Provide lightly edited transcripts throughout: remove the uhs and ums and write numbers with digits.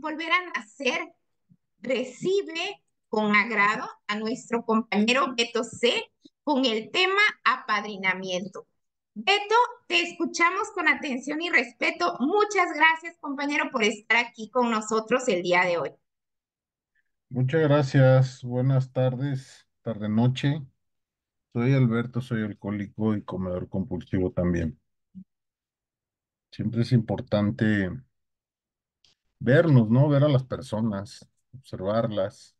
volver a nacer, recibe con agrado a nuestro compañero Beto C. con el tema apadrinamiento. Beto, te escuchamos con atención y respeto. Muchas gracias, compañero, por estar aquí con nosotros el día de hoy. Muchas gracias, buenas tardes, tarde noche. Soy Alberto, soy alcohólico y comedor compulsivo también. Siempre es importante vernos, ¿no? Ver a las personas, observarlas.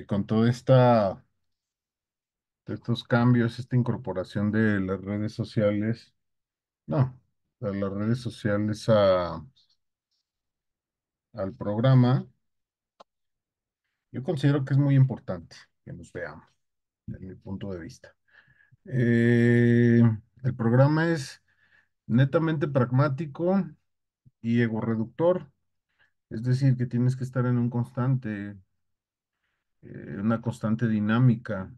Con toda estos cambios, esta incorporación de las redes sociales, no, de las redes sociales al programa, yo considero que es muy importante que nos veamos, desde mi punto de vista. Eh, el programa es netamente pragmático y egorreductor, es decir, que tienes que estar en una constante dinámica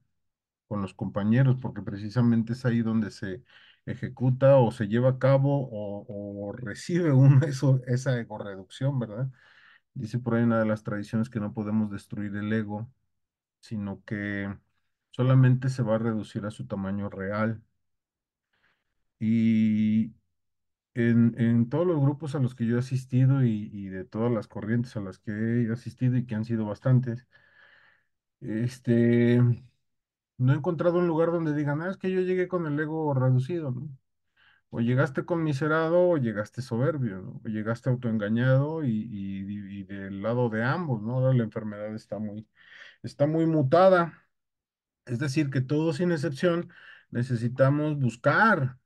con los compañeros, porque precisamente es ahí donde se ejecuta o se lleva a cabo o recibe uno esa egorreducción, ¿verdad? Dice por ahí una de las tradiciones que no podemos destruir el ego, sino que solamente se va a reducir a su tamaño real. Y en todos los grupos a los que yo he asistido y de todas las corrientes a las que he asistido y que han sido bastantes, este, no he encontrado un lugar donde digan, es que yo llegué con el ego reducido, ¿no? O llegaste conmiserado o llegaste soberbio, ¿no? O llegaste autoengañado y del lado de ambos, ¿no? Ahora la enfermedad está muy mutada. Es decir, que todos sin excepción necesitamos buscar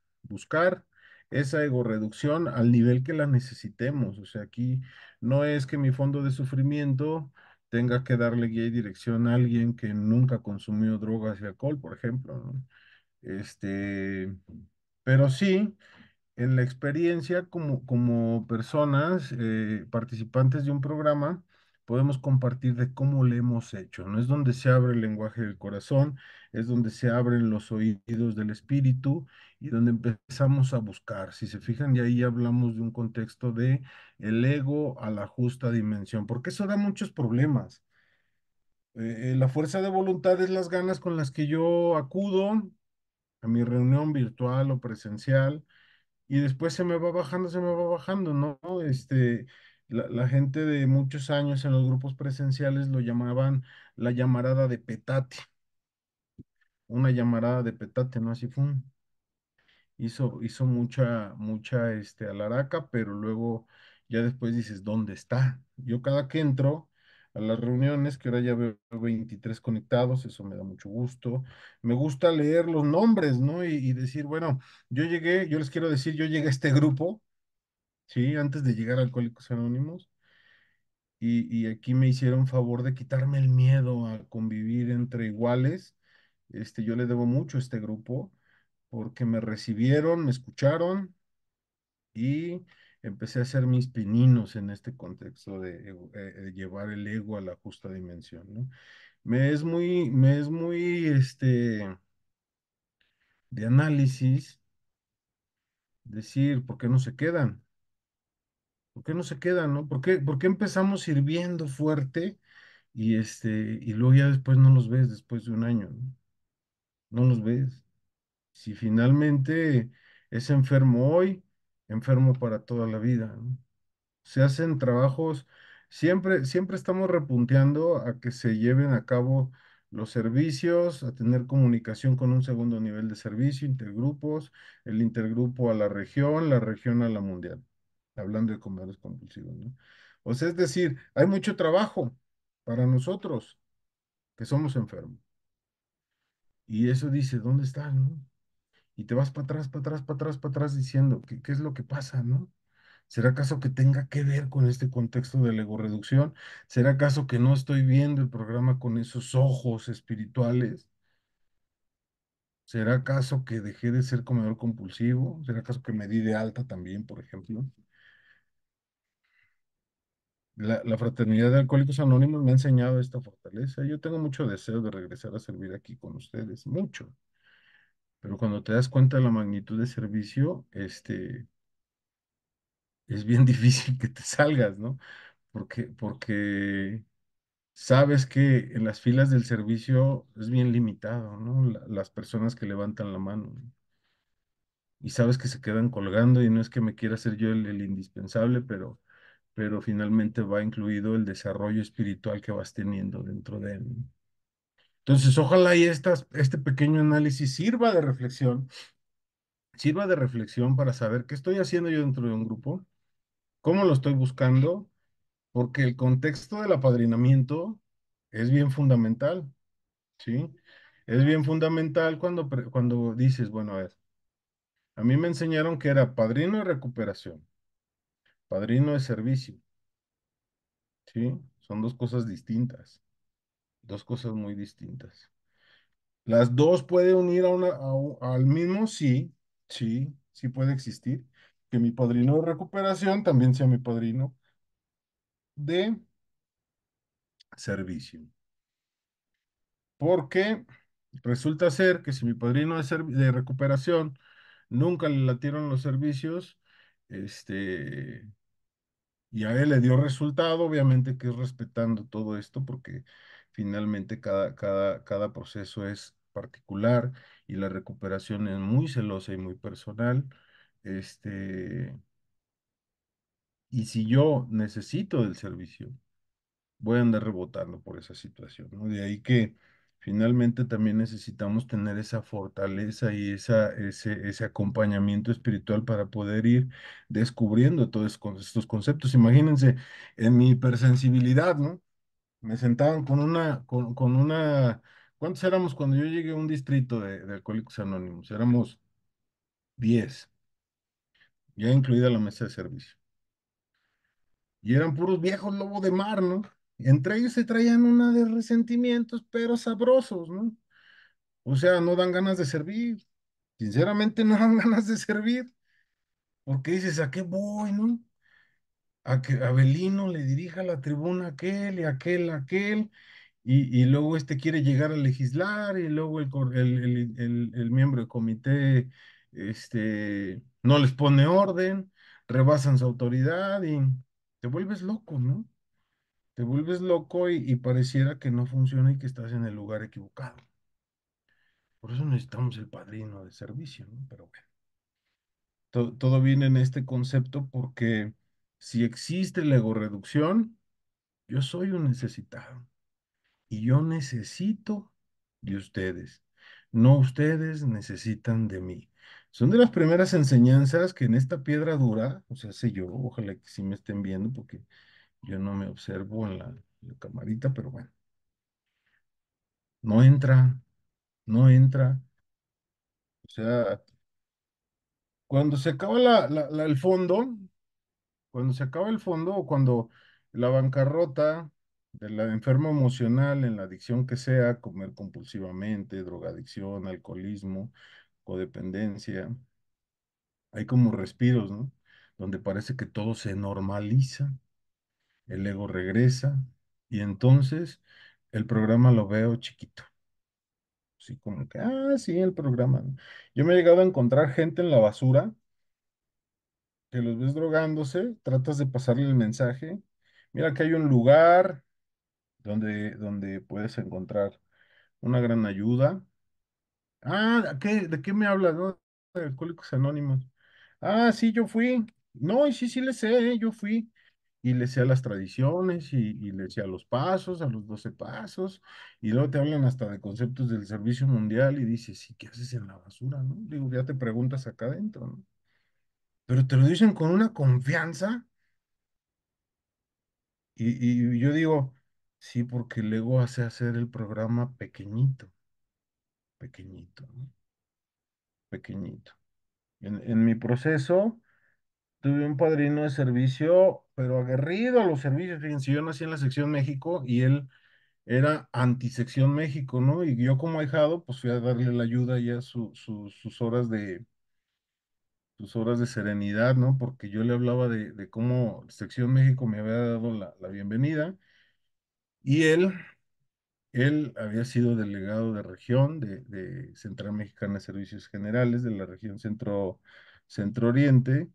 esa egorreducción al nivel que la necesitemos. O sea, aquí no es que mi fondo de sufrimiento tenga que darle guía y dirección a alguien que nunca consumió drogas y alcohol, por ejemplo, ¿no? Este, pero sí en la experiencia como personas, participantes de un programa, podemos compartir de cómo le hemos hecho, ¿no? Es donde se abre el lenguaje del corazón, es donde se abren los oídos del espíritu y donde empezamos a buscar. Si se fijan, y ahí hablamos de un contexto de el ego a la justa dimensión, porque eso da muchos problemas. La fuerza de voluntad es las ganas con las que yo acudo a mi reunión virtual o presencial y después se me va bajando, ¿no? La gente de muchos años en los grupos presenciales lo llamaban la llamarada de petate, una llamarada de petate, ¿no? Así fue. Hizo mucha alaraca, pero luego ya después dices, ¿dónde está? Yo cada que entro a las reuniones, que ahora ya veo 23 conectados, eso me da mucho gusto. Me gusta leer los nombres, ¿no? Y decir, bueno, yo les quiero decir, yo llegué a este grupo. Sí, antes de llegar a Alcohólicos Anónimos. Y aquí me hicieron favor de quitarme el miedo a convivir entre iguales. Yo le debo mucho a este grupo porque me recibieron, me escucharon y empecé a hacer mis pininos en este contexto de llevar el ego a la justa dimensión, ¿no? Me es muy de análisis decir, ¿por qué no se quedan? ¿Por qué no se quedan, no? ¿Por qué empezamos sirviendo fuerte y luego ya después no los ves después de un año, ¿no? No los ves. Si finalmente es enfermo hoy, enfermo para toda la vida, ¿no? Se hacen trabajos, siempre estamos repunteando a que se lleven a cabo los servicios, a tener comunicación con un segundo nivel de servicio, intergrupos, el intergrupo a la región a la mundial, hablando de comedores compulsivos, ¿no? O sea, es decir, hay mucho trabajo para nosotros que somos enfermos. Y eso dice, ¿dónde está, no? Y te vas para atrás, para atrás, para atrás, para atrás diciendo, ¿qué es lo que pasa, no? ¿Será acaso que tenga que ver con este contexto de la egorreducción? ¿Será acaso que no estoy viendo el programa con esos ojos espirituales? ¿Será acaso que dejé de ser comedor compulsivo? ¿Será acaso que me di de alta también, por ejemplo? La fraternidad de Alcohólicos Anónimos me ha enseñado esta fortaleza. Yo tengo mucho deseo de regresar a servir aquí con ustedes, mucho. Pero cuando te das cuenta de la magnitud de servicio, es bien difícil que te salgas, ¿no? Porque sabes que en las filas del servicio es bien limitado, ¿no? Las personas que levantan la mano, ¿no? Y sabes que se quedan colgando y no es que me quiera ser yo el indispensable, pero finalmente va incluido el desarrollo espiritual que vas teniendo dentro de él, ¿no? Entonces, ojalá y este pequeño análisis sirva de reflexión para saber qué estoy haciendo yo dentro de un grupo, cómo lo estoy buscando, porque el contexto del apadrinamiento es bien fundamental, ¿sí? Es bien fundamental cuando dices, bueno, a ver, a mí me enseñaron que era padrino de recuperación, padrino de servicio, ¿sí? Son dos cosas distintas, dos cosas muy distintas. Las dos puede unir al mismo, sí, sí, sí puede existir. Que mi padrino de recuperación también sea mi padrino de servicio. Porque resulta ser que si mi padrino de recuperación nunca le latieron los servicios, este, y a él le dio resultado, obviamente que es respetando todo esto, porque finalmente cada proceso es particular y la recuperación es muy celosa y muy personal. Este, y si yo necesito del servicio, voy a andar rebotando por esa situación, ¿no? De ahí que finalmente también necesitamos tener esa fortaleza y ese acompañamiento espiritual para poder ir descubriendo todos estos conceptos. Imagínense, en mi hipersensibilidad, ¿no? Me sentaban ¿cuántos éramos cuando yo llegué a un distrito de Alcohólicos Anónimos? Éramos 10, ya incluida la mesa de servicio. Y eran puros viejos lobo de mar, ¿no? Entre ellos se traían una de resentimientos, pero sabrosos, ¿no? O sea, no dan ganas de servir. Sinceramente no dan ganas de servir. Porque dices, ¿a qué voy, no? A que Abelino le dirija la tribuna a aquel y aquel, a aquel. Y luego este quiere llegar a legislar y luego el miembro del comité no les pone orden, rebasan su autoridad y te vuelves loco, ¿no? Te vuelves loco y pareciera que no funciona y que estás en el lugar equivocado. Por eso necesitamos el padrino de servicio, ¿no? Pero bueno, todo viene en este concepto porque si existe la egorreducción, yo soy un necesitado y yo necesito de ustedes. No ustedes necesitan de mí. Son de las primeras enseñanzas que en esta piedra dura, o sea, sé yo, ojalá que sí me estén viendo porque yo no me observo en la camarita, pero bueno, no entra. No entra. O sea, cuando se acaba el fondo, cuando se acaba el fondo o cuando la bancarrota de la enfermo emocional en la adicción que sea, comer compulsivamente, drogadicción, alcoholismo, codependencia, hay como respiros, ¿no? Donde parece que todo se normaliza, el ego regresa y entonces el programa lo veo chiquito. Así como que, sí, el programa, ¿no? Yo me he llegado a encontrar gente en la basura que los ves drogándose, tratas de pasarle el mensaje. Mira que hay un lugar donde puedes encontrar una gran ayuda. ¿De qué me hablas, no? De Alcohólicos Anónimos. Sí, yo fui. No, y sí, sí le sé, yo fui. Y le sé a las tradiciones y le sé a los pasos, a los 12 pasos. Y luego te hablan hasta de conceptos del servicio mundial y dices, sí, ¿qué haces en la basura, no? Digo, ya te preguntas acá adentro, ¿no? Pero te lo dicen con una confianza. Y yo digo, sí, porque el ego hace hacer el programa pequeñito, pequeñito, ¿no? Pequeñito. En mi proceso tuve un padrino de servicio, pero aguerrido a los servicios. Fíjense, yo nací en la sección México y él era antisección México, ¿no? Y yo como ahijado, pues fui a darle la ayuda y a sus horas de serenidad, ¿no? Porque yo le hablaba de cómo sección México me había dado la bienvenida y él había sido delegado de región de Central Mexicana de Servicios Generales de la región Centro Oriente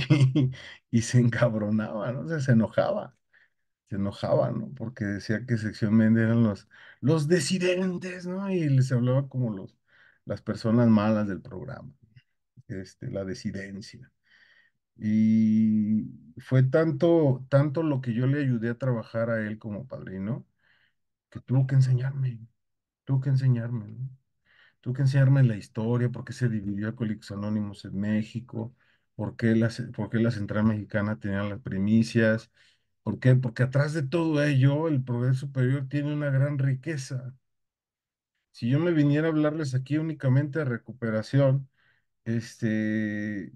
y, y se encabronaba, ¿no? O sea, se enojaba, ¿no? Porque decía que Sección Méndez eran los decidentes, ¿no? Y les hablaba como las personas malas del programa, la desidencia. Y fue tanto lo que yo le ayudé a trabajar a él como padrino, que tuvo que enseñarme, ¿no? Tuvo que enseñarme la historia, por qué se dividió Alcohólicos Anónimos en México, por qué la Central Mexicana tenía las primicias, ¿por qué? Porque atrás de todo ello, el Poder Superior tiene una gran riqueza. Si yo me viniera a hablarles aquí únicamente de recuperación, este,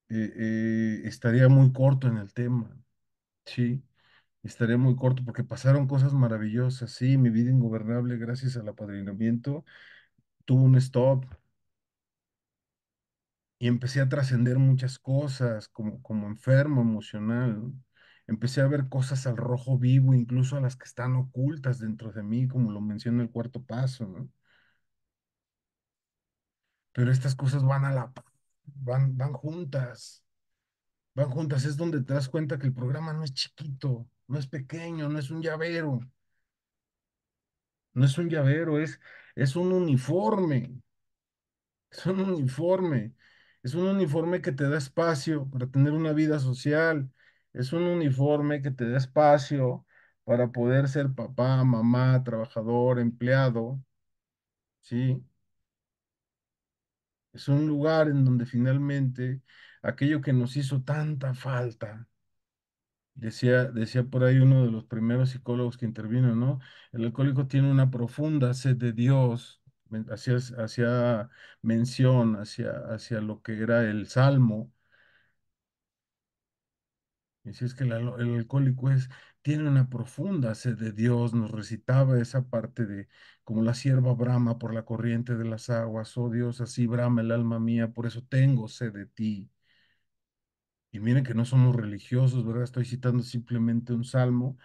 estaría muy corto en el tema, ¿sí? Estaría muy corto porque pasaron cosas maravillosas, sí, mi vida ingobernable gracias al apadrinamiento tuvo un stop y empecé a trascender muchas cosas como enfermo emocional, ¿no? Empecé a ver cosas al rojo vivo, incluso a las que están ocultas dentro de mí, como lo menciona el cuarto paso, ¿no? Pero estas cosas van a van juntas, es donde te das cuenta que el programa no es chiquito, no es pequeño, no es un llavero, no es un llavero, es un uniforme. Es un uniforme. Es un uniforme que te da espacio para tener una vida social. Es un uniforme que te da espacio para poder ser papá, mamá, trabajador, empleado. ¿Sí? Es un lugar en donde finalmente aquello que nos hizo tanta falta, decía por ahí uno de los primeros psicólogos que intervino, ¿no? El alcohólico tiene una profunda sed de Dios. Hacía mención hacia lo que era el Salmo. Y si es que el alcohólico tiene una profunda sed de Dios, nos recitaba esa parte de como la sierva brama por la corriente de las aguas, oh Dios, así brama el alma mía, por eso tengo sed de ti. Y miren que no somos religiosos, ¿verdad? Estoy citando simplemente un salmo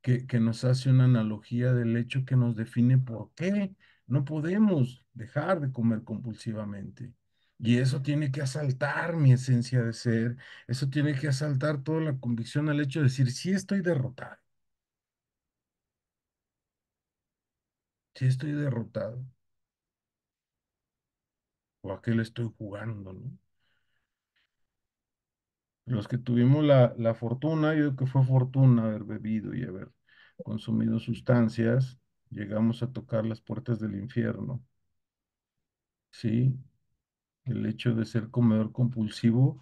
que nos hace una analogía del hecho que nos define por qué no podemos dejar de comer compulsivamente. Y eso tiene que asaltar mi esencia de ser, eso tiene que asaltar toda la convicción al hecho de decir, sí estoy derrotado, sí estoy derrotado, o a qué le estoy jugando, ¿no? Los que tuvimos la fortuna, yo creo que fue fortuna haber bebido y haber consumido sustancias, llegamos a tocar las puertas del infierno, ¿sí? El hecho de ser comedor compulsivo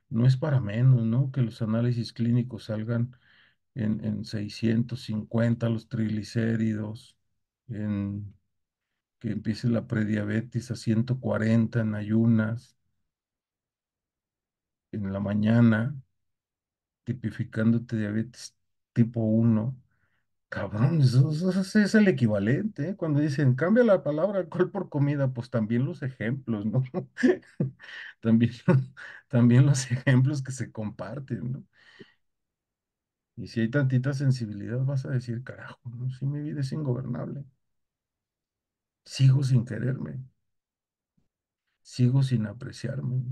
no es para menos, ¿no? Que los análisis clínicos salgan en 650 los triglicéridos, en que empiece la prediabetes a 140 en ayunas, en la mañana, tipificándote diabetes tipo uno. Cabrón, eso es el equivalente, ¿eh? Cuando dicen, cambia la palabra alcohol por comida, pues también los ejemplos, ¿no? También, también los ejemplos que se comparten, ¿no? Y si hay tantita sensibilidad, vas a decir, carajo, ¿no? Si mi vida es ingobernable, sigo sin quererme, sigo sin apreciarme.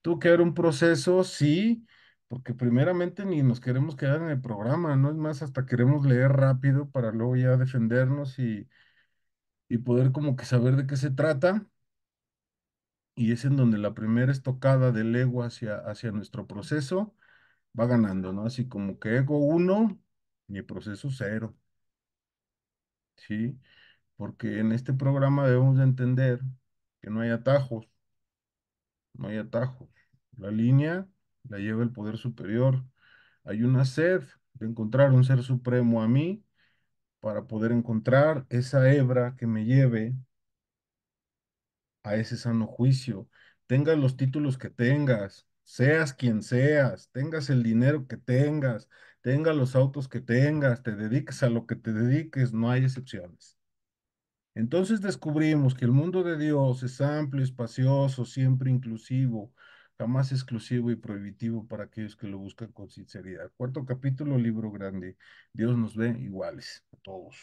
Tuvo que haber un proceso, sí, porque primeramente ni nos queremos quedar en el programa, ¿no? Es más, hasta queremos leer rápido para luego ya defendernos y poder como que saber de qué se trata. Y es en donde la primera estocada del ego hacia nuestro proceso va ganando, ¿no? Así como que ego uno, mi proceso cero, ¿sí? Porque en este programa debemos de entender que no hay atajos, no hay atajos. La línea la lleva el poder superior. Hay una sed de encontrar un ser supremo a mí para poder encontrar esa hebra que me lleve a ese sano juicio. Tengas los títulos que tengas, seas quien seas, tengas el dinero que tengas los autos que tengas, te dediques a lo que te dediques, no hay excepciones. Entonces descubrimos que el mundo de Dios es amplio, espacioso, siempre inclusivo, jamás exclusivo y prohibitivo para aquellos que lo buscan con sinceridad. Cuarto capítulo, libro grande. Dios nos ve iguales a todos.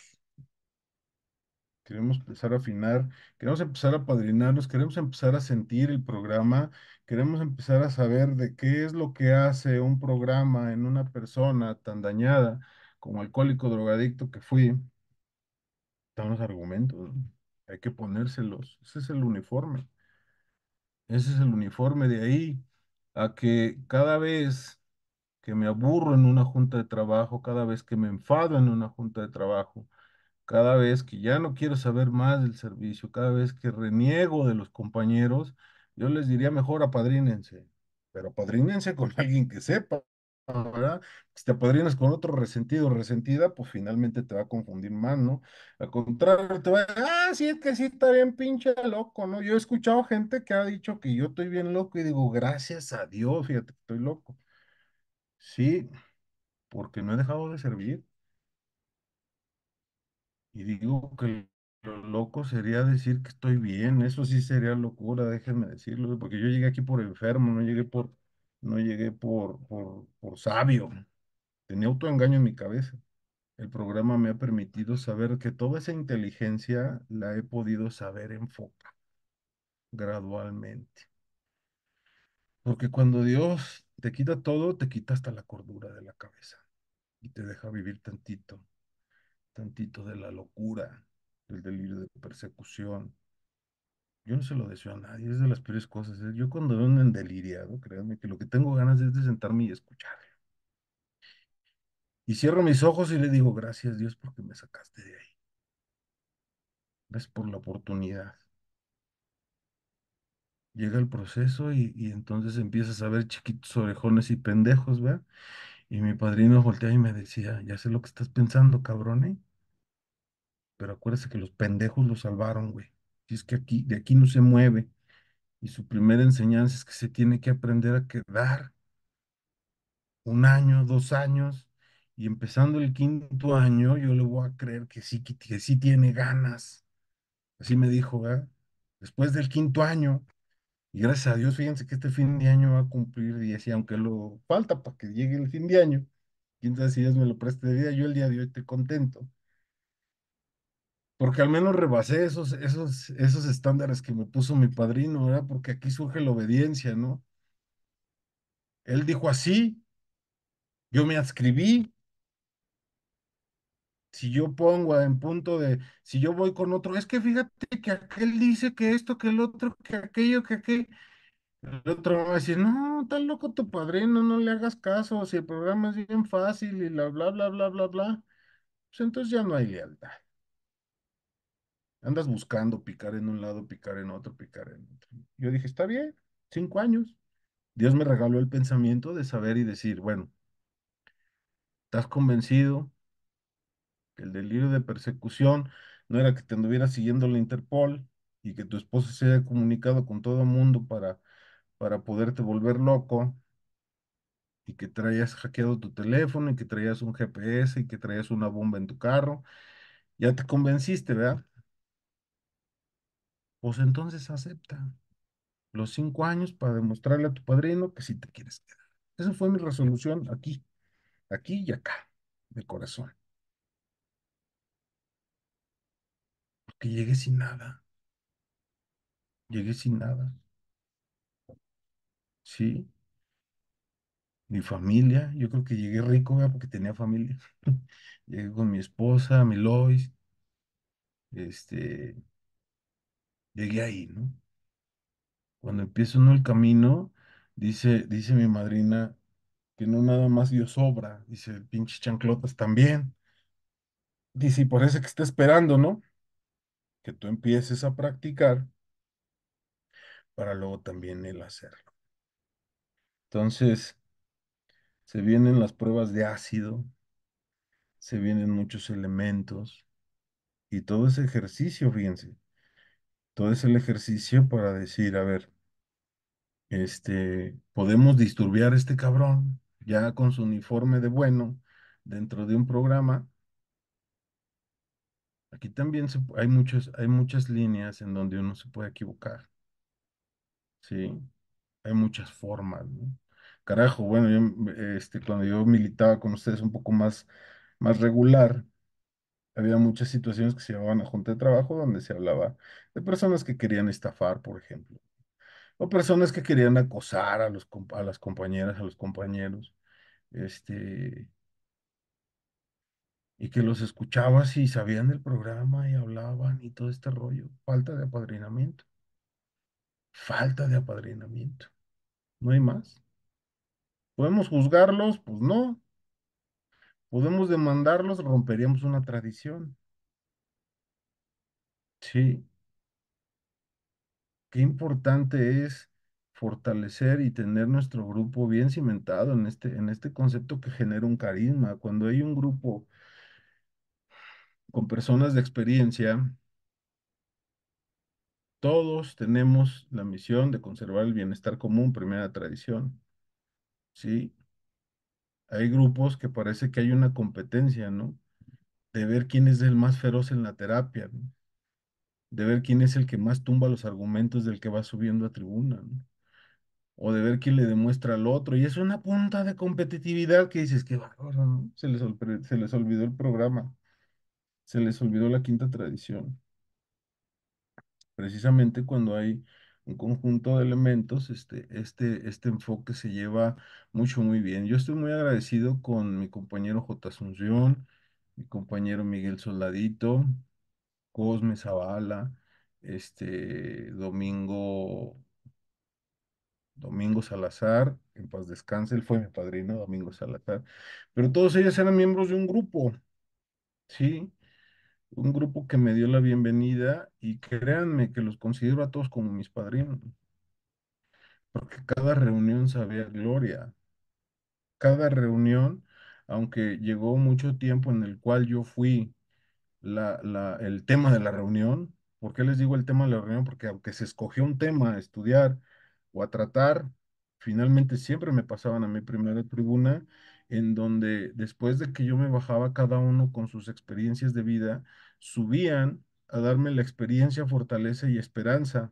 Queremos empezar a afinar, queremos empezar a padrinarnos, queremos empezar a sentir el programa, queremos empezar a saber de qué es lo que hace un programa en una persona tan dañada como alcohólico drogadicto que fui. Están los argumentos, ¿no? Hay que ponérselos. Ese es el uniforme. Ese es el uniforme de ahí a que cada vez que me aburro en una junta de trabajo, cada vez que me enfado en una junta de trabajo, cada vez que ya no quiero saber más del servicio, cada vez que reniego de los compañeros, yo les diría mejor apadrínense, pero apadrínense con alguien que sepa, ¿verdad? Si te apadrinas con otro resentido o resentida, pues finalmente te va a confundir más, ¿no? Al contrario, te va a decir, sí, es que sí está bien pinche loco, ¿no? Yo he escuchado gente que ha dicho que yo estoy bien loco y digo, gracias a Dios, fíjate que estoy loco. Sí, porque no he dejado de servir. Y digo que lo loco sería decir que estoy bien, eso sí sería locura, déjenme decirlo, porque yo llegué aquí por enfermo, no llegué por sabio, tenía autoengaño en mi cabeza. El programa me ha permitido saber que toda esa inteligencia la he podido saber enfocar gradualmente. Porque cuando Dios te quita todo, te quita hasta la cordura de la cabeza y te deja vivir tantito, tantito de la locura, del delirio de persecución. Yo no se lo deseo a nadie, es de las peores cosas, ¿eh? Yo cuando veo un deliriado, créanme que lo que tengo ganas es de sentarme y escuchar. Y cierro mis ojos y le digo, gracias Dios porque me sacaste de ahí. Gracias por la oportunidad. Llega el proceso y entonces empiezas a ver chiquitos orejones y pendejos, ¿verdad? Y mi padrino voltea y me decía, ya sé lo que estás pensando, cabrón, ¿eh? Pero acuérdese que los pendejos lo salvaron, güey. Si es que aquí, de aquí no se mueve. Y su primera enseñanza es que se tiene que aprender a quedar 1 año, 2 años, y empezando el quinto año, yo le voy a creer que sí tiene ganas. Así me dijo, ¿verdad? Después del quinto año, y gracias a Dios, fíjense que este fin de año va a cumplir 10, y aunque lo falta para que llegue el fin de año, quién sabe si Dios me lo preste de vida, yo el día de hoy estoy contento, porque al menos rebasé esos estándares que me puso mi padrino, ¿verdad? Porque aquí surge la obediencia, ¿no? Él dijo así, yo me adscribí. Si yo pongo en punto de, si yo voy con otro, es que fíjate que aquel dice que esto, que el otro, que aquello, que aquello. El otro va a decir, no, está loco tu padrino, no le hagas caso, si el programa es bien fácil y bla, bla, bla, bla, bla, bla. Pues entonces ya no hay lealtad. Andas buscando picar en un lado, picar en otro, picar en otro. Yo dije, está bien, 5 años. Dios me regaló el pensamiento de saber y decir, bueno, ¿estás convencido que el delirio de persecución no era que te anduviera siguiendo la Interpol y que tu esposo se haya comunicado con todo el mundo para poderte volver loco y que traías hackeado tu teléfono y que traías un GPS y que traías una bomba en tu carro? Ya te convenciste, ¿verdad? Pues entonces acepta los 5 años para demostrarle a tu padrino que sí te quieres quedar. Esa fue mi resolución aquí y acá, de corazón, porque llegué sin nada, ¿sí? Mi familia, yo creo que llegué rico, ¿verdad? Porque tenía familia. Llegué con mi esposa, mi Lois, este, llegué ahí, ¿no? Cuando empiezo uno el camino, dice mi madrina que no nada más Dios obra, dice, pinches chanclotas también. Dice, y por eso que está esperando, ¿no? Que tú empieces a practicar para luego también él hacerlo. Entonces, se vienen las pruebas de ácido, se vienen muchos elementos y todo ese ejercicio, fíjense. Todo es el ejercicio para decir, a ver, podemos disturbiar a este cabrón ya con su uniforme de bueno dentro de un programa. Aquí también hay muchas líneas en donde uno se puede equivocar, ¿sí? Hay muchas formas, ¿no? Carajo, bueno, cuando yo militaba con ustedes un poco más regular, Había muchas situaciones que se llamaban a junta de trabajo donde se hablaba de personas que querían estafar, por ejemplo, o personas que querían acosar a a las compañeras, a los compañeros, este, y que los escuchabas y sabían del programa y hablaban y todo este rollo. Falta de apadrinamiento, falta de apadrinamiento. No hay más. ¿Podemos juzgarlos? Pues no. ¿Podemos demandarlos? Romperíamos una tradición. Sí, qué importante es fortalecer y tener nuestro grupo bien cimentado en este concepto que genera un carisma. Cuando hay un grupo con personas de experiencia, todos tenemos la misión de conservar el bienestar común, primera tradición. Sí, hay grupos que parece que hay una competencia, ¿no? De ver quién es el más feroz en la terapia, ¿no? De ver quién es el que más tumba los argumentos del que va subiendo a tribuna, ¿no? O de ver quién le demuestra al otro. Y es una punta de competitividad que dices, qué bárbaro, ¿no? Se les olvidó el programa, se les olvidó la quinta tradición. Precisamente cuando hay un conjunto de elementos, este enfoque se lleva mucho, muy bien. Yo estoy muy agradecido con mi compañero J. Asunción, mi compañero Miguel Soldadito, Cosme Zavala, Domingo Salazar, en paz descanse, él fue mi padrino, Domingo Salazar, pero todos ellos eran miembros de un grupo, ¿sí? Un grupo que me dio la bienvenida y créanme que los considero a todos como mis padrinos, porque cada reunión sabía gloria, cada reunión, aunque llegó mucho tiempo en el cual yo fui el tema de la reunión. ¿Por qué les digo el tema de la reunión? Porque aunque se escogió un tema a estudiar o a tratar, finalmente siempre me pasaban a mi primera tribuna, en donde después de que yo me bajaba cada uno con sus experiencias de vida, subían a darme la experiencia, fortaleza y esperanza.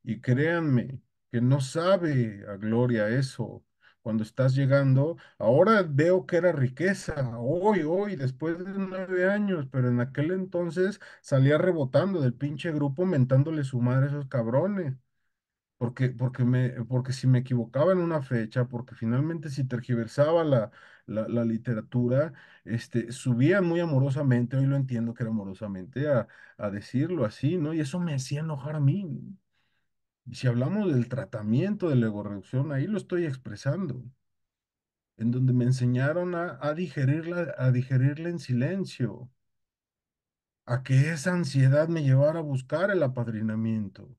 Y créanme que no sabe a gloria eso cuando estás llegando. Ahora veo que era riqueza, hoy, después de 9 años, pero en aquel entonces salía rebotando del pinche grupo mentándole su madre a esos cabrones. Porque si me equivocaba en una fecha, porque finalmente si tergiversaba la literatura, subían muy amorosamente, hoy lo entiendo que era amorosamente, a decirlo así, ¿no? Y eso me hacía enojar a mí, ¿no? Y si hablamos del tratamiento de la egorreducción, ahí lo estoy expresando, en donde me enseñaron a digerirla en silencio, a que esa ansiedad me llevara a buscar el apadrinamiento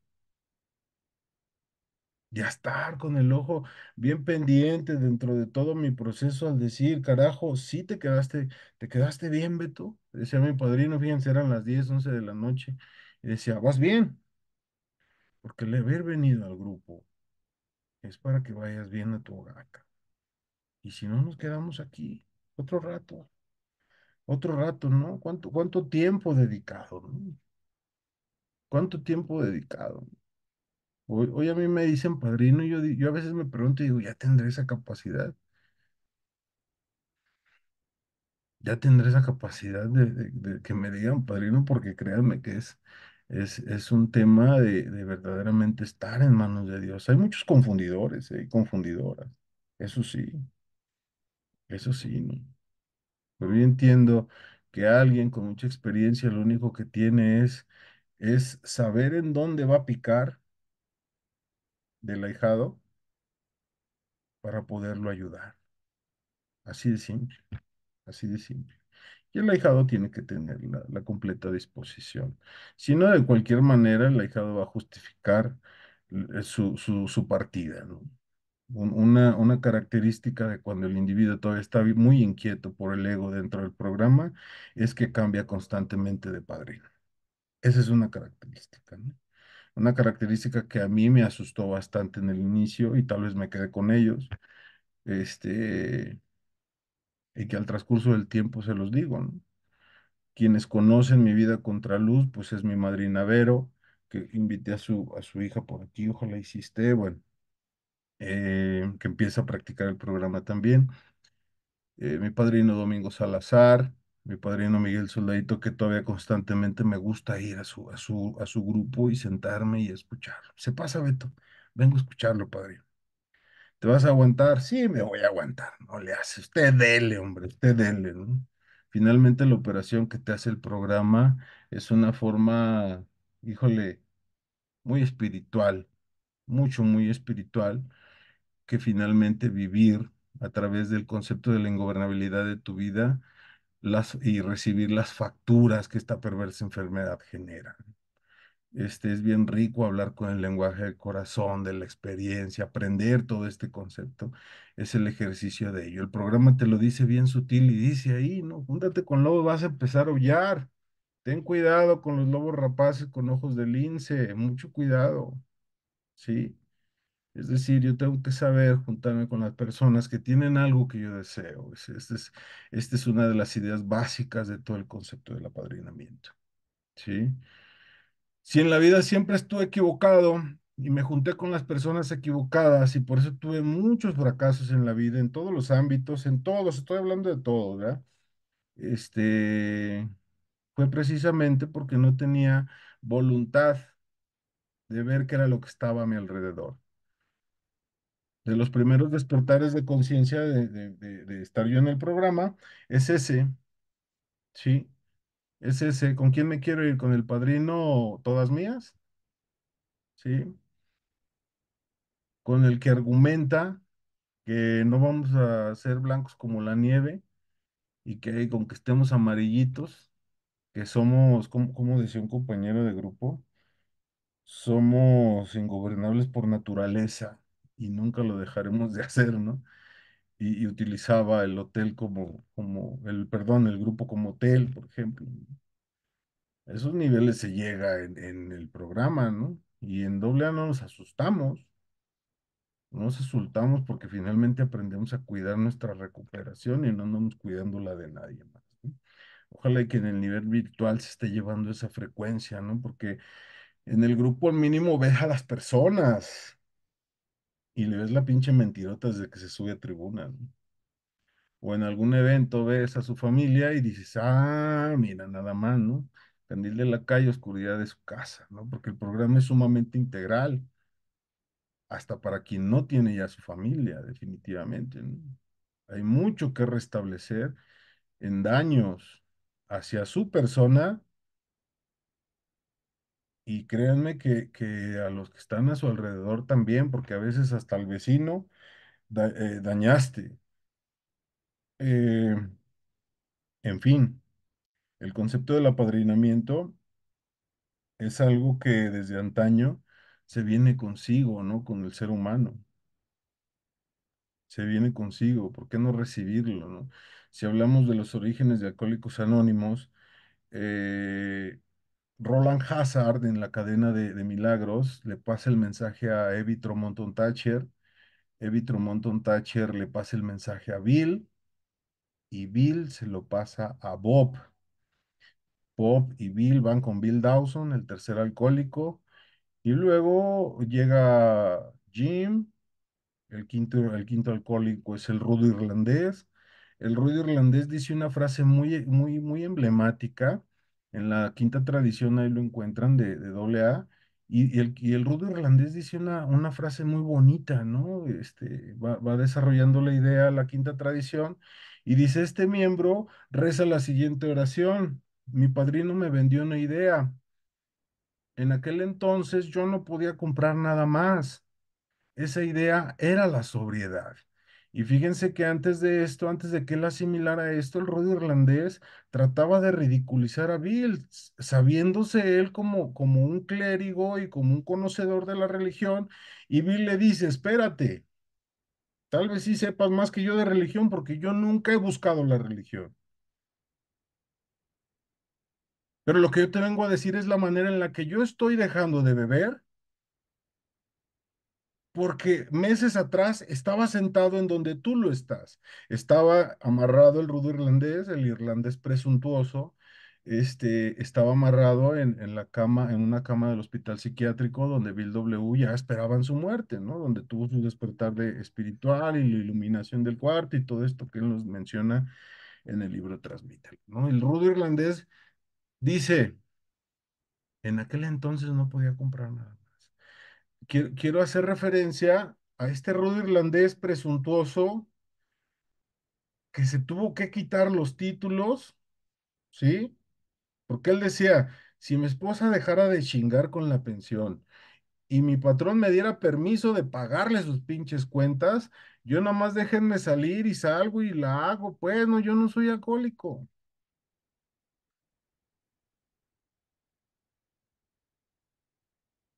y a estar con el ojo bien pendiente dentro de todo mi proceso al decir, carajo, sí te quedaste bien, Beto. Decía mi padrino, fíjense, eran las 10 11 de la noche, y decía, vas bien, porque el haber venido al grupo es para que vayas bien a tu hogar. Y si no, nos quedamos aquí otro rato. Otro rato, ¿no? ¿Cuánto tiempo dedicado, ¿no? ¿Cuánto tiempo dedicado? Hoy a mí me dicen padrino y yo a veces me pregunto y digo, ya tendré esa capacidad, ya tendré esa capacidad de que me digan padrino, porque créanme que es un tema de verdaderamente estar en manos de Dios. Hay muchos confundidores, y confundidoras, eso sí, eso sí, ¿no? Pero yo entiendo que alguien con mucha experiencia lo único que tiene es saber en dónde va a picar del ahijado para poderlo ayudar. Así de simple, así de simple. Y el ahijado tiene que tener la completa disposición. Si no, de cualquier manera, el ahijado va a justificar su partida, ¿no? Una característica de cuando el individuo todavía está muy inquieto por el ego dentro del programa es que cambia constantemente de padrino. Esa es una característica, ¿no? Una característica que a mí me asustó bastante en el inicio y tal vez me quedé con ellos, este, y que al transcurso del tiempo se los digo, ¿no? Quienes conocen mi vida contra luz, pues es mi madrina Vero, que invité a su hija por aquí, ojalá hiciste, bueno, que empieza a practicar el programa también. Mi padrino Domingo Salazar, mi padrino Miguel Soldadito, que todavía constantemente me gusta ir a su grupo y sentarme y escuchar. Se pasa, Beto, vengo a escucharlo, padrino. ¿Te vas a aguantar? Sí, me voy a aguantar. No le hace. Usted dele, hombre, usted dele, ¿no? Finalmente, la operación que te hace el programa es una forma, híjole, muy espiritual, mucho, muy espiritual, que finalmente vivir a través del concepto de la ingobernabilidad de tu vida y recibir las facturas que esta perversa enfermedad genera. Es bien rico hablar con el lenguaje del corazón, de la experiencia, aprender todo este concepto. Es el ejercicio de ello. El programa te lo dice bien sutil y dice ahí, ¿no? Júntate con lobos, vas a empezar a aullar. Ten cuidado con los lobos rapaces con ojos de lince, mucho cuidado, ¿sí? Es decir, yo tengo que saber juntarme con las personas que tienen algo que yo deseo. Esta es una de las ideas básicas de todo el concepto del apadrinamiento, ¿sí? Si en la vida siempre estuve equivocado y me junté con las personas equivocadas y por eso tuve muchos fracasos en la vida, en todos los ámbitos, en todos, estoy hablando de todo, ¿verdad? Este, fue precisamente porque no tenía voluntad de ver qué era lo que estaba a mi alrededor. De los primeros despertares de conciencia de estar yo en el programa, es ese, ¿sí? Es ese, ¿con quién me quiero ir? ¿Con el padrino todas mías? ¿Sí? Con el que argumenta que no vamos a ser blancos como la nieve y que con que estemos amarillitos, que somos, como decía un compañero de grupo, somos ingobernables por naturaleza y nunca lo dejaremos de hacer, ¿no? Y utilizaba el hotel perdón, el grupo como hotel, por ejemplo. A esos niveles se llega en el programa, ¿no? Y en doble A no nos asustamos. No nos asustamos porque finalmente aprendemos a cuidar nuestra recuperación y no andamos cuidando la de nadie más, ¿no? Ojalá y que en el nivel virtual se esté llevando esa frecuencia, ¿no? Porque en el grupo al mínimo ves a las personas y le ves la pinche mentirota desde que se sube a tribuna, ¿no? O en algún evento ves a su familia y dices, ah, mira, nada más, ¿no? Candil de la calle, oscuridad de su casa, ¿no? Porque el programa es sumamente integral, hasta para quien no tiene ya su familia, definitivamente, ¿no? Hay mucho que restablecer en daños hacia su persona y créanme que a los que están a su alrededor también, porque a veces hasta al vecino dañaste. Eh, en fin, el concepto del apadrinamiento es algo que desde antaño se viene consigo, ¿no? Con el ser humano, se viene consigo, ¿por qué no recibirlo, ¿no? Si hablamos de los orígenes de Alcohólicos Anónimos, eh, Roland Hazard en la cadena de milagros le pasa el mensaje a Evie Tromonton Thatcher, Evie Tromonton Thatcher le pasa el mensaje a Bill y Bill se lo pasa a Bob. Bob y Bill van con Bill Dawson, el tercer alcohólico, y luego llega Jim, el quinto alcohólico es el rudo irlandés. El rudo irlandés dice una frase muy, muy, muy emblemática. En la quinta tradición ahí lo encuentran de doble A. Y el rudo irlandés dice una frase muy bonita, ¿no? Va desarrollando la idea, la quinta tradición, y dice, este miembro reza la siguiente oración. Mi padrino me vendió una idea. En aquel entonces yo no podía comprar nada más. Esa idea era la sobriedad. Y fíjense que antes de esto, antes de que él asimilara esto, el rudo irlandés trataba de ridiculizar a Bill, sabiéndose él como un clérigo y como un conocedor de la religión. Y Bill le dice, espérate, tal vez sí sepas más que yo de religión porque yo nunca he buscado la religión. Pero lo que yo te vengo a decir es la manera en la que yo estoy dejando de beber porque meses atrás estaba sentado en donde tú lo estás. Estaba amarrado el rudo irlandés, el irlandés presuntuoso, estaba amarrado en la cama, en una cama del hospital psiquiátrico donde Bill W. ya esperaban su muerte, ¿no? Donde tuvo su despertar espiritual y la iluminación del cuarto y todo esto que él nos menciona en el libro Transmítelo, ¿no? El rudo irlandés dice, en aquel entonces no podía comprar nada más. Quiero hacer referencia a este rudo irlandés presuntuoso que se tuvo que quitar los títulos, ¿sí? Porque él decía, si mi esposa dejara de chingar con la pensión y mi patrón me diera permiso de pagarle sus pinches cuentas, yo nomás déjenme salir y salgo y la hago, pues no, yo no soy alcohólico.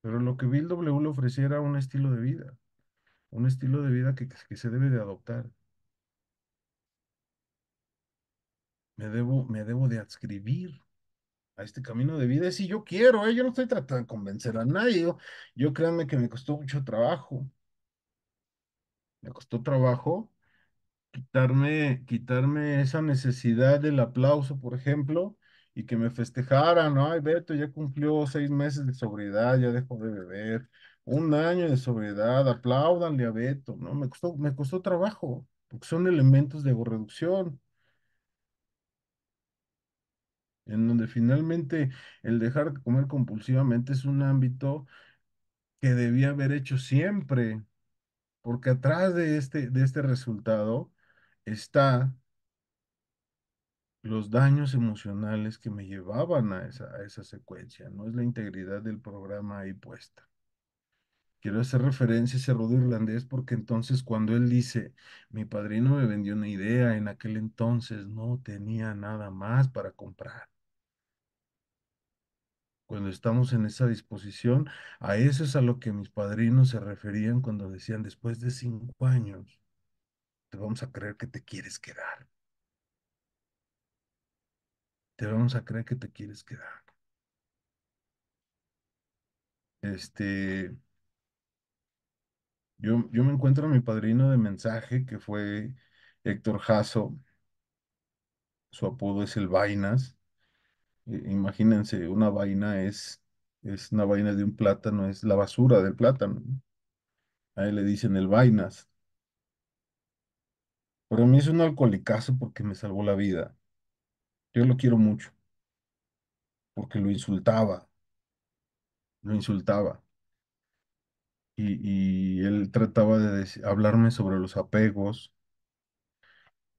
Pero lo que Bill W. le ofrecía era un estilo de vida que se debe de adoptar. Me debo de adscribir a este camino de vida si yo quiero, ¿eh? Yo no estoy tratando de convencer a nadie. Yo créanme que me costó mucho trabajo. Me costó trabajo quitarme esa necesidad del aplauso, por ejemplo, y que me festejaran, ¿no? Ay, Beto ya cumplió 6 meses de sobriedad, ya dejó de beber, un año de sobriedad, apláudanle a Beto, ¿no? Me costó trabajo, porque son elementos de reducción, en donde finalmente el dejar de comer compulsivamente es un ámbito que debía haber hecho siempre, porque atrás de este resultado está los daños emocionales que me llevaban a esa secuencia, no es la integridad del programa ahí puesta. Quiero hacer referencia a ese rudo irlandés porque entonces cuando él dice, mi padrino me vendió una idea, en aquel entonces no tenía nada más para comprar. Cuando estamos en esa disposición, a eso es a lo que mis padrinos se referían cuando decían, después de 5 años, te vamos a creer que te quieres quedar, te vamos a creer que te quieres quedar. Este, yo me encuentro a mi padrino de mensaje, que fue Héctor Jasso, su apodo es el Vainas. Imagínense, una vaina es una vaina de un plátano, es la basura del plátano, ¿no? A él le dicen el Vainas. Pero a mí es un alcoholicazo porque me salvó la vida. Yo lo quiero mucho, porque lo insultaba. Y él trataba de hablarme sobre los apegos.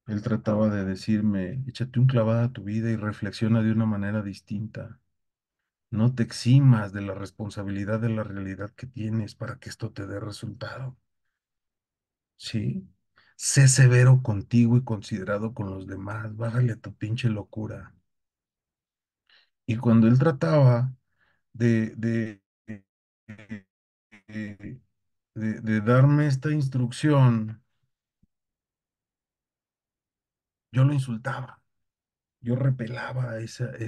Él trataba de decirme, échate un clavado a tu vida y reflexiona de una manera distinta. No te eximas de la responsabilidad de la realidad que tienes para que esto te dé resultado. ¿Sí? Sé severo contigo y considerado con los demás. Bájale a tu pinche locura. Y cuando él trataba de, de, de darme esta instrucción, yo lo insultaba. Yo repelaba esa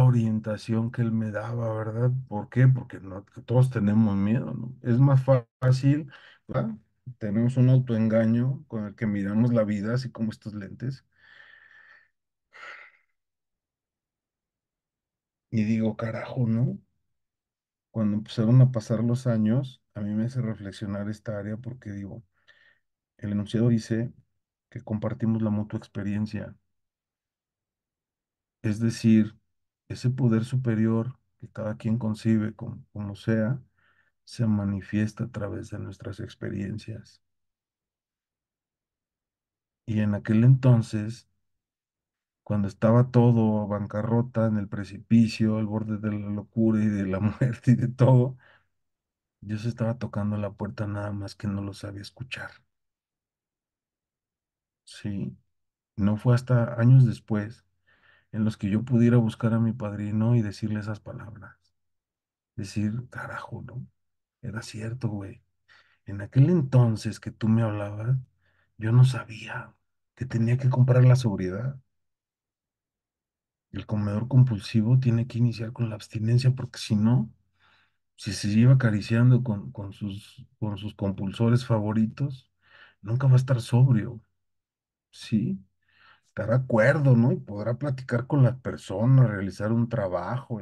orientación que él me daba, ¿verdad? ¿Por qué? Porque no, que todos tenemos miedo, ¿no? Es más fácil, ¿verdad? Tenemos un autoengaño con el que miramos la vida, así como estos lentes, y digo, carajo, ¿no? Cuando empezaron a pasar los años, a mí me hace reflexionar esta área porque digo, el enunciado dice que compartimos la mutua experiencia, es decir, ese poder superior que cada quien concibe como sea se manifiesta a través de nuestras experiencias. Y en aquel entonces, cuando estaba todo a bancarrota, en el precipicio, al borde de la locura y de la muerte y de todo, Dios estaba tocando la puerta nada más que no lo sabía escuchar. Sí, no fue hasta años después en los que yo pudiera buscar a mi padrino y decirle esas palabras. Decir, carajo, ¿no? Era cierto, güey. En aquel entonces que tú me hablabas, yo no sabía que tenía que comprar la sobriedad. El comedor compulsivo tiene que iniciar con la abstinencia porque si no, si se lleva acariciando con sus compulsores favoritos, nunca va a estar sobrio, ¿sí? Estará acuerdo, ¿no? Y podrá platicar con las personas, realizar un trabajo,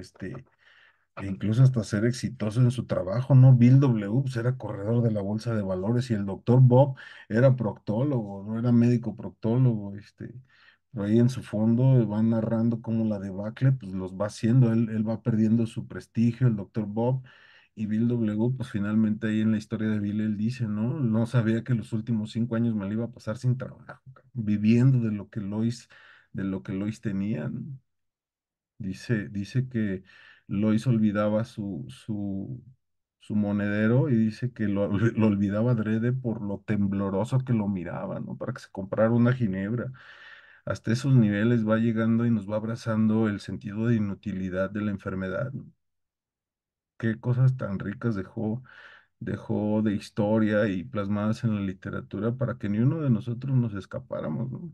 e incluso hasta ser exitoso en su trabajo, ¿no? Bill W. pues, era corredor de la bolsa de valores y el doctor Bob era proctólogo, no era médico proctólogo, pero ahí en su fondo van narrando cómo la debacle, pues los va haciendo, él va perdiendo su prestigio, el doctor Bob, y Bill W., pues finalmente ahí en la historia de Bill, él dice, ¿no? No sabía que los últimos 5 años me lo iba a pasar sin trabajo, cabrón, viviendo de lo que Lois tenía, ¿no? Dice que Lois olvidaba su monedero y dice que lo olvidaba adrede por lo tembloroso que lo miraba, ¿no? Para que se comprara una ginebra. Hasta esos niveles va llegando y nos va abrazando el sentido de inutilidad de la enfermedad, ¿no? Qué cosas tan ricas dejó de historia y plasmadas en la literatura para que ni uno de nosotros nos escapáramos, ¿no?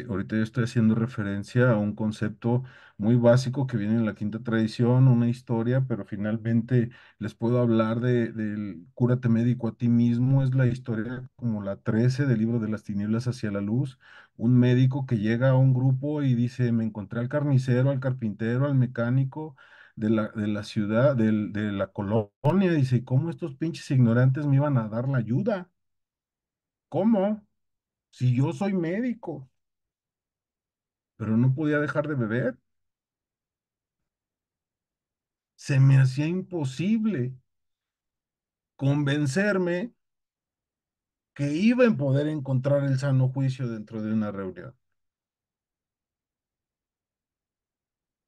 Ahorita yo estoy haciendo referencia a un concepto muy básico que viene en la quinta tradición, una historia, pero finalmente les puedo hablar del Cúrate médico a ti mismo. Es la historia como la 13 del libro de las tinieblas hacia la luz. Un médico que llega a un grupo y dice, me encontré al carnicero, al carpintero, al mecánico de la ciudad, de la colonia. Dice, ¿cómo estos pinches ignorantes me iban a dar la ayuda? ¿Cómo? Si yo soy médico, pero no podía dejar de beber. Se me hacía imposible convencerme que iba a poder encontrar el sano juicio dentro de una reunión.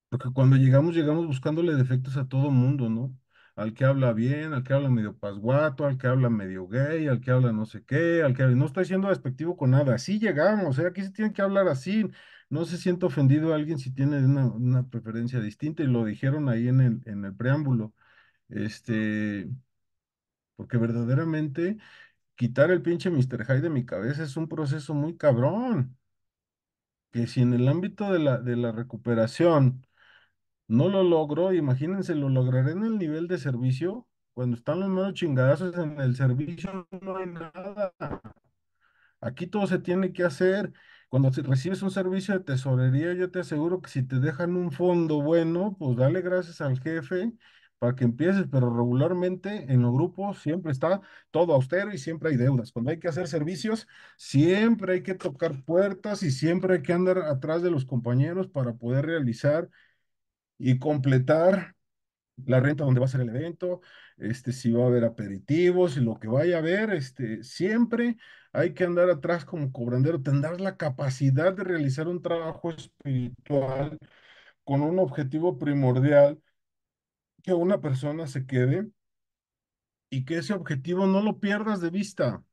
Porque cuando llegamos buscándole defectos a todo mundo, ¿no? Al que habla bien, al que habla medio pasguato, al que habla medio gay, al que habla no sé qué, no estoy siendo despectivo con nada, así llegamos, ¿eh? Aquí se tiene que hablar así, no se siente ofendido a alguien si tiene una preferencia distinta y lo dijeron ahí en el preámbulo, este, porque verdaderamente quitar el pinche Mr. Hyde de mi cabeza es un proceso muy cabrón, que si en el ámbito de la recuperación no lo logro, imagínense, lo lograré en el nivel de servicio, cuando están los nuevos chingadazos en el servicio no hay nada. Aquí todo se tiene que hacer. Cuando recibes un servicio de tesorería, yo te aseguro que si te dejan un fondo bueno, pues dale gracias al jefe para que empieces, pero regularmente en los grupos siempre está todo austero y siempre hay deudas. Cuando hay que hacer servicios, siempre hay que tocar puertas y siempre hay que andar atrás de los compañeros para poder realizar y completar la renta donde va a ser el evento, si va a haber aperitivos y lo que vaya a haber, siempre hay que andar atrás como cobrandero, tendrás la capacidad de realizar un trabajo espiritual con un objetivo primordial, que una persona se quede y que ese objetivo no lo pierdas de vista,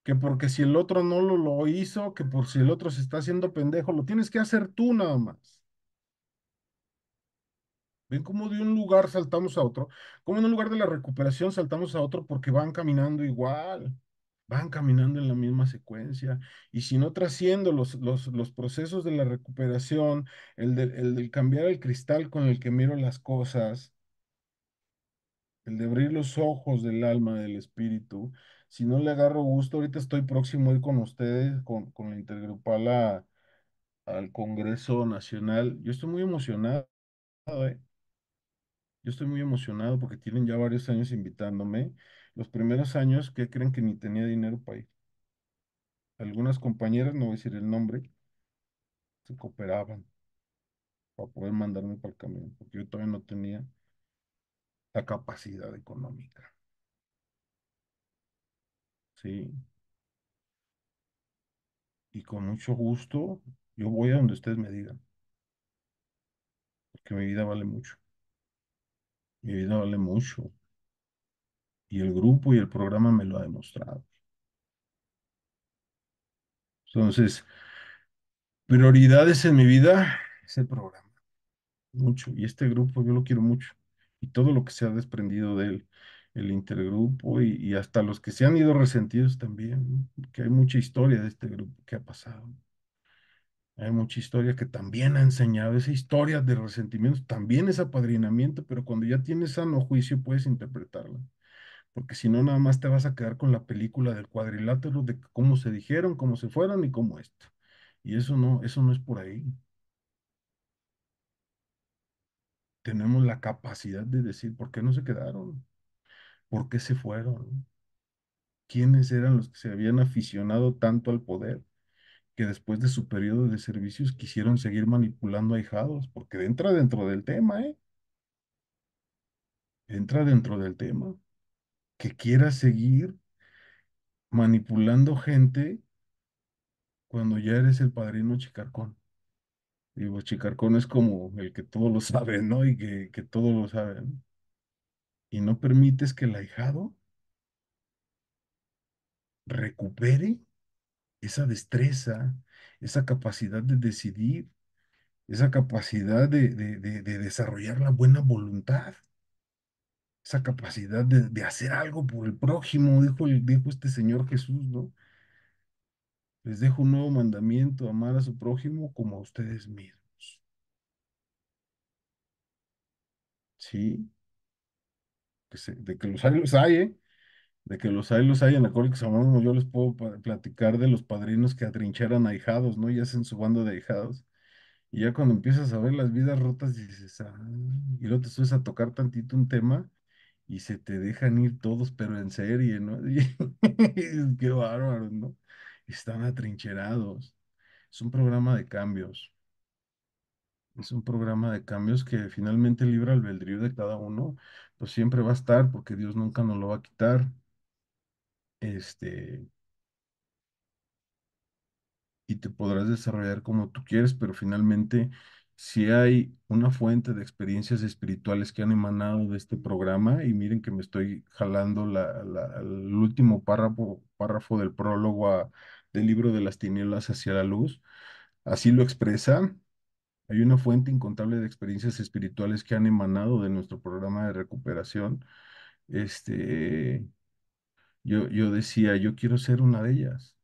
que porque si el otro no lo hizo, que por si el otro se está haciendo pendejo, lo tienes que hacer tú nada más. Ven cómo de un lugar saltamos a otro, cómo en un lugar de la recuperación saltamos a otro porque van caminando igual, van caminando en la misma secuencia. Y si no trasciendo los procesos de la recuperación, el del cambiar el cristal con el que miro las cosas, el de abrir los ojos del alma, del espíritu, si no le agarro gusto, ahorita estoy próximo a ir con ustedes, con la Intergrupal al Congreso Nacional. Yo estoy muy emocionado, ¿eh? Yo estoy muy emocionado porque tienen ya varios años invitándome. Los primeros años, ¿qué creen que ni tenía dinero para ir? Algunas compañeras, no voy a decir el nombre, se cooperaban para poder mandarme para el camión, porque yo todavía no tenía la capacidad económica. Sí, y con mucho gusto, yo voy a donde ustedes me digan, porque mi vida vale mucho. Mi vida vale mucho. Y el grupo y el programa me lo ha demostrado. Entonces, prioridades en mi vida es el programa. Mucho. Y este grupo yo lo quiero mucho. Y todo lo que se ha desprendido de él, el intergrupo y hasta los que se han ido resentidos también, ¿no? Que hay mucha historia de este grupo que ha pasado. Hay mucha historia que también ha enseñado. Esa historia de resentimientos también es apadrinamiento, pero cuando ya tienes sano juicio puedes interpretarla. Porque si no, nada más te vas a quedar con la película del cuadrilátero de cómo se dijeron, cómo se fueron y cómo esto. Y eso no es por ahí. tenemos la capacidad de decir por qué no se quedaron, por qué se fueron, quiénes eran los que se habían aficionado tanto al poder que después de su periodo de servicios quisieron seguir manipulando ahijados, porque entra dentro del tema, ¿eh? Entra dentro del tema, que quiera seguir manipulando gente cuando ya eres el padrino Chicarcón. Digo, Chicarcón es como el que todo lo sabe, ¿no? Y que todo lo sabe, ¿no? Y no permites que el ahijado recupere esa destreza, esa capacidad de decidir, esa capacidad de desarrollar la buena voluntad, esa capacidad de hacer algo por el prójimo, dijo este Señor Jesús, ¿no? Les dejo un nuevo mandamiento, amar a su prójimo como a ustedes mismos. Sí, de que los hay, ¿eh? De que los hay en Alcohólicos Anónimos, yo les puedo platicar de los padrinos que atrincheran ahijados, ¿no? Y hacen su bando de ahijados. Y ya cuando empiezas a ver las vidas rotas, dices, ah, y luego te subes a tocar tantito un tema y se te dejan ir todos, pero en serie, ¿no? Y dices, qué bárbaro, ¿no? Están atrincherados. Es un programa de cambios. Es un programa de cambios que finalmente el libre albedrío de cada uno, pues siempre va a estar, porque Dios nunca nos lo va a quitar. Este, y te podrás desarrollar como tú quieres, pero finalmente, si hay una fuente de experiencias espirituales que han emanado de este programa, y miren que me estoy jalando el último párrafo del prólogo del libro de las tinieblas hacia la luz, así lo expresa. Hay una fuente incontable de experiencias espirituales que han emanado de nuestro programa de recuperación. Este, yo decía, yo quiero ser una de ellas,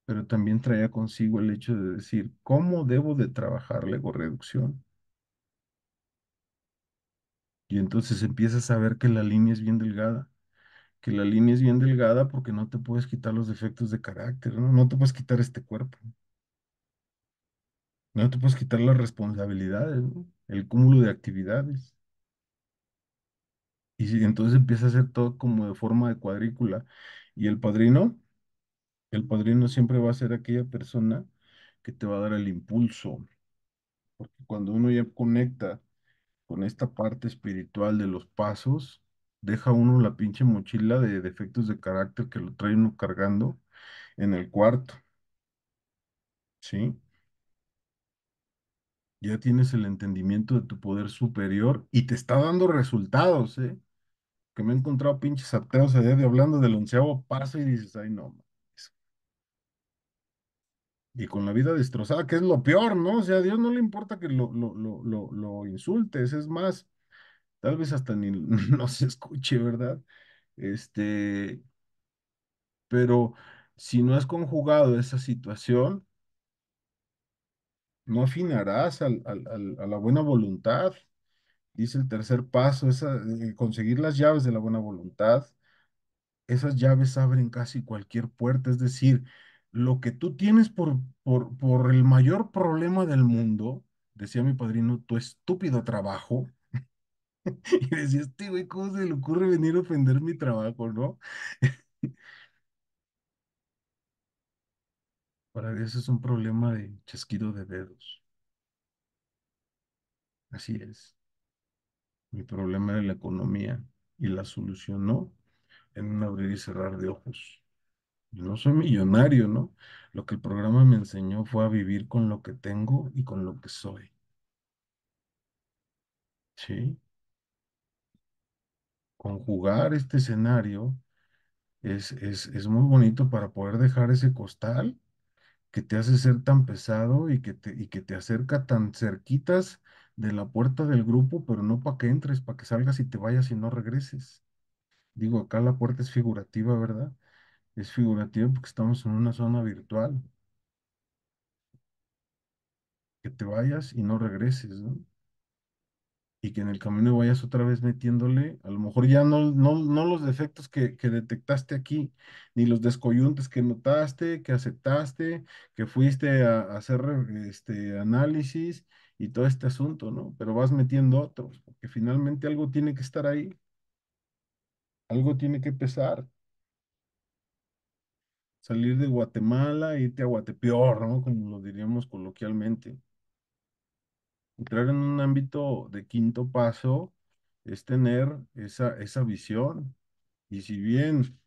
pero también traía consigo el hecho de decir, ¿cómo debo de trabajar la reducción? Y entonces empiezas a ver que la línea es bien delgada, que la línea es bien delgada porque no te puedes quitar los defectos de carácter, ¿no? No te puedes quitar este cuerpo, no te puedes quitar las responsabilidades, ¿no? El cúmulo de actividades. Y entonces empieza a hacer todo como de forma de cuadrícula. Y el padrino siempre va a ser aquella persona que te va a dar el impulso, porque cuando uno ya conecta con esta parte espiritual de los pasos, deja uno la pinche mochila de defectos de carácter que lo trae uno cargando en el cuarto, ¿sí? Ya tienes el entendimiento de tu poder superior y te está dando resultados, ¿eh? Que me he encontrado pinches ateos allá de hablando del 11.º paso y dices, ay, no, mames. Y con la vida destrozada, que es lo peor, ¿no? O sea, a Dios no le importa que lo insultes, es más, tal vez hasta ni no se escuche, ¿verdad? Este, pero si no has conjugado esa situación, no afinarás a la buena voluntad. Dice el tercer paso, conseguir las llaves de la buena voluntad. Esas llaves abren casi cualquier puerta, es decir, lo que tú tienes por el mayor problema del mundo, decía mi padrino, tu estúpido trabajo, y decía, este güey, ¿cómo se le ocurre venir a ofender mi trabajo, no? Para Dios es un problema de chasquido de dedos, así es. Mi problema era la economía y la solucionó en un abrir y cerrar de ojos. Yo no soy millonario, ¿no? Lo que el programa me enseñó fue a vivir con lo que tengo y con lo que soy. Sí, conjugar este escenario es muy bonito para poder dejar ese costal que te hace ser tan pesado y que te acerca tan cerquitas de la puerta del grupo, pero no para que entres, para que salgas y te vayas y no regreses. Digo, acá la puerta es figurativa, ¿verdad? Es figurativa porque estamos en una zona virtual, que te vayas y no regreses, ¿no? Y que en el camino vayas otra vez metiéndole, a lo mejor ya no los defectos que detectaste aquí, ni los descoyuntes que notaste, que aceptaste, que fuiste a hacer análisis y todo este asunto, ¿no? Pero vas metiendo otros, porque finalmente algo tiene que estar ahí, algo tiene que pesar. Salir de Guatemala, e irte a Guatepeor, ¿no? Como lo diríamos coloquialmente. Entrar en un ámbito de quinto paso es tener esa visión. Y si bien,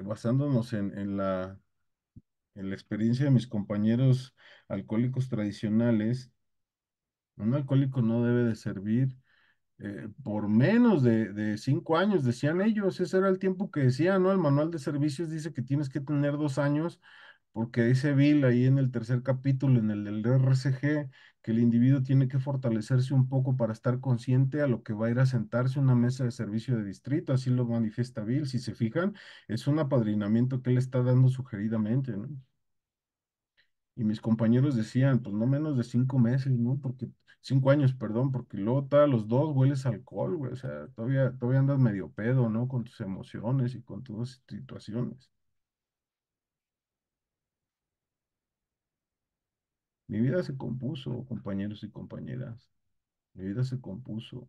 basándonos en la experiencia de mis compañeros alcohólicos tradicionales, un alcohólico no debe de servir por menos de 5 años, decían ellos, ese era el tiempo que decían, ¿no? El manual de servicios dice que tienes que tener 2 años, porque dice Bill ahí en el tercer capítulo, en el del RCG, que el individuo tiene que fortalecerse un poco para estar consciente a lo que va a ir a sentarse a una mesa de servicio de distrito, así lo manifiesta Bill, si se fijan, es un apadrinamiento que él está dando sugeridamente, ¿no? Y mis compañeros decían, pues no menos de 5 meses, ¿no? Porque 5 años, perdón, porque luego a los dos hueles a alcohol, güey. O sea, todavía andas medio pedo, ¿no? Con tus emociones y con todas tus situaciones. Mi vida se compuso, compañeros y compañeras. Mi vida se compuso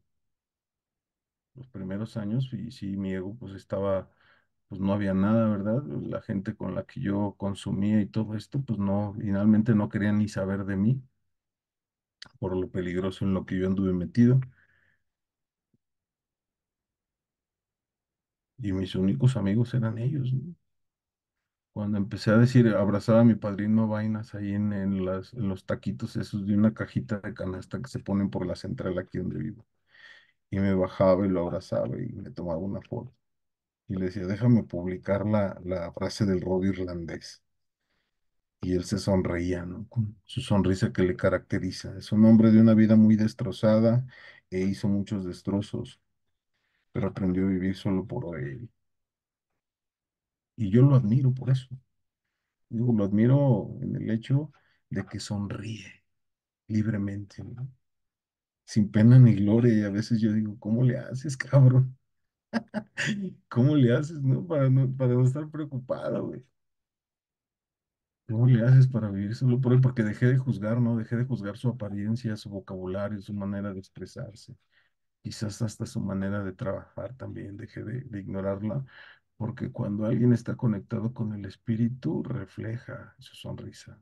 los primeros años y sí, mi ego pues estaba, pues no había nada, ¿verdad? La gente con la que yo consumía y todo esto, pues no, finalmente no querían ni saber de mí por lo peligroso en lo que yo anduve metido. Y mis únicos amigos eran ellos, ¿no? Cuando empecé a decir, abrazaba a mi padrino vainas ahí en los taquitos esos de una cajita de canasta que se ponen por la central aquí donde vivo. Y me bajaba y lo abrazaba y me tomaba una foto. Y le decía, déjame publicar la frase del robo irlandés. Y él se sonreía, ¿no? Con su sonrisa que le caracteriza. Es un hombre de una vida muy destrozada e hizo muchos destrozos, pero aprendió a vivir solo por él. Y yo lo admiro por eso. Digo, lo admiro en el hecho de que sonríe libremente, ¿no? Sin pena ni gloria. Y a veces yo digo, ¿cómo le haces, cabrón? ¿Cómo le haces, no? Para no estar preocupado, güey. ¿Cómo le haces para vivir solo por él? Porque dejé de juzgar, ¿no? Dejé de juzgar su apariencia, su vocabulario, su manera de expresarse. Quizás hasta su manera de trabajar también. Dejé de ignorarla. Porque cuando alguien está conectado con el espíritu, refleja su sonrisa.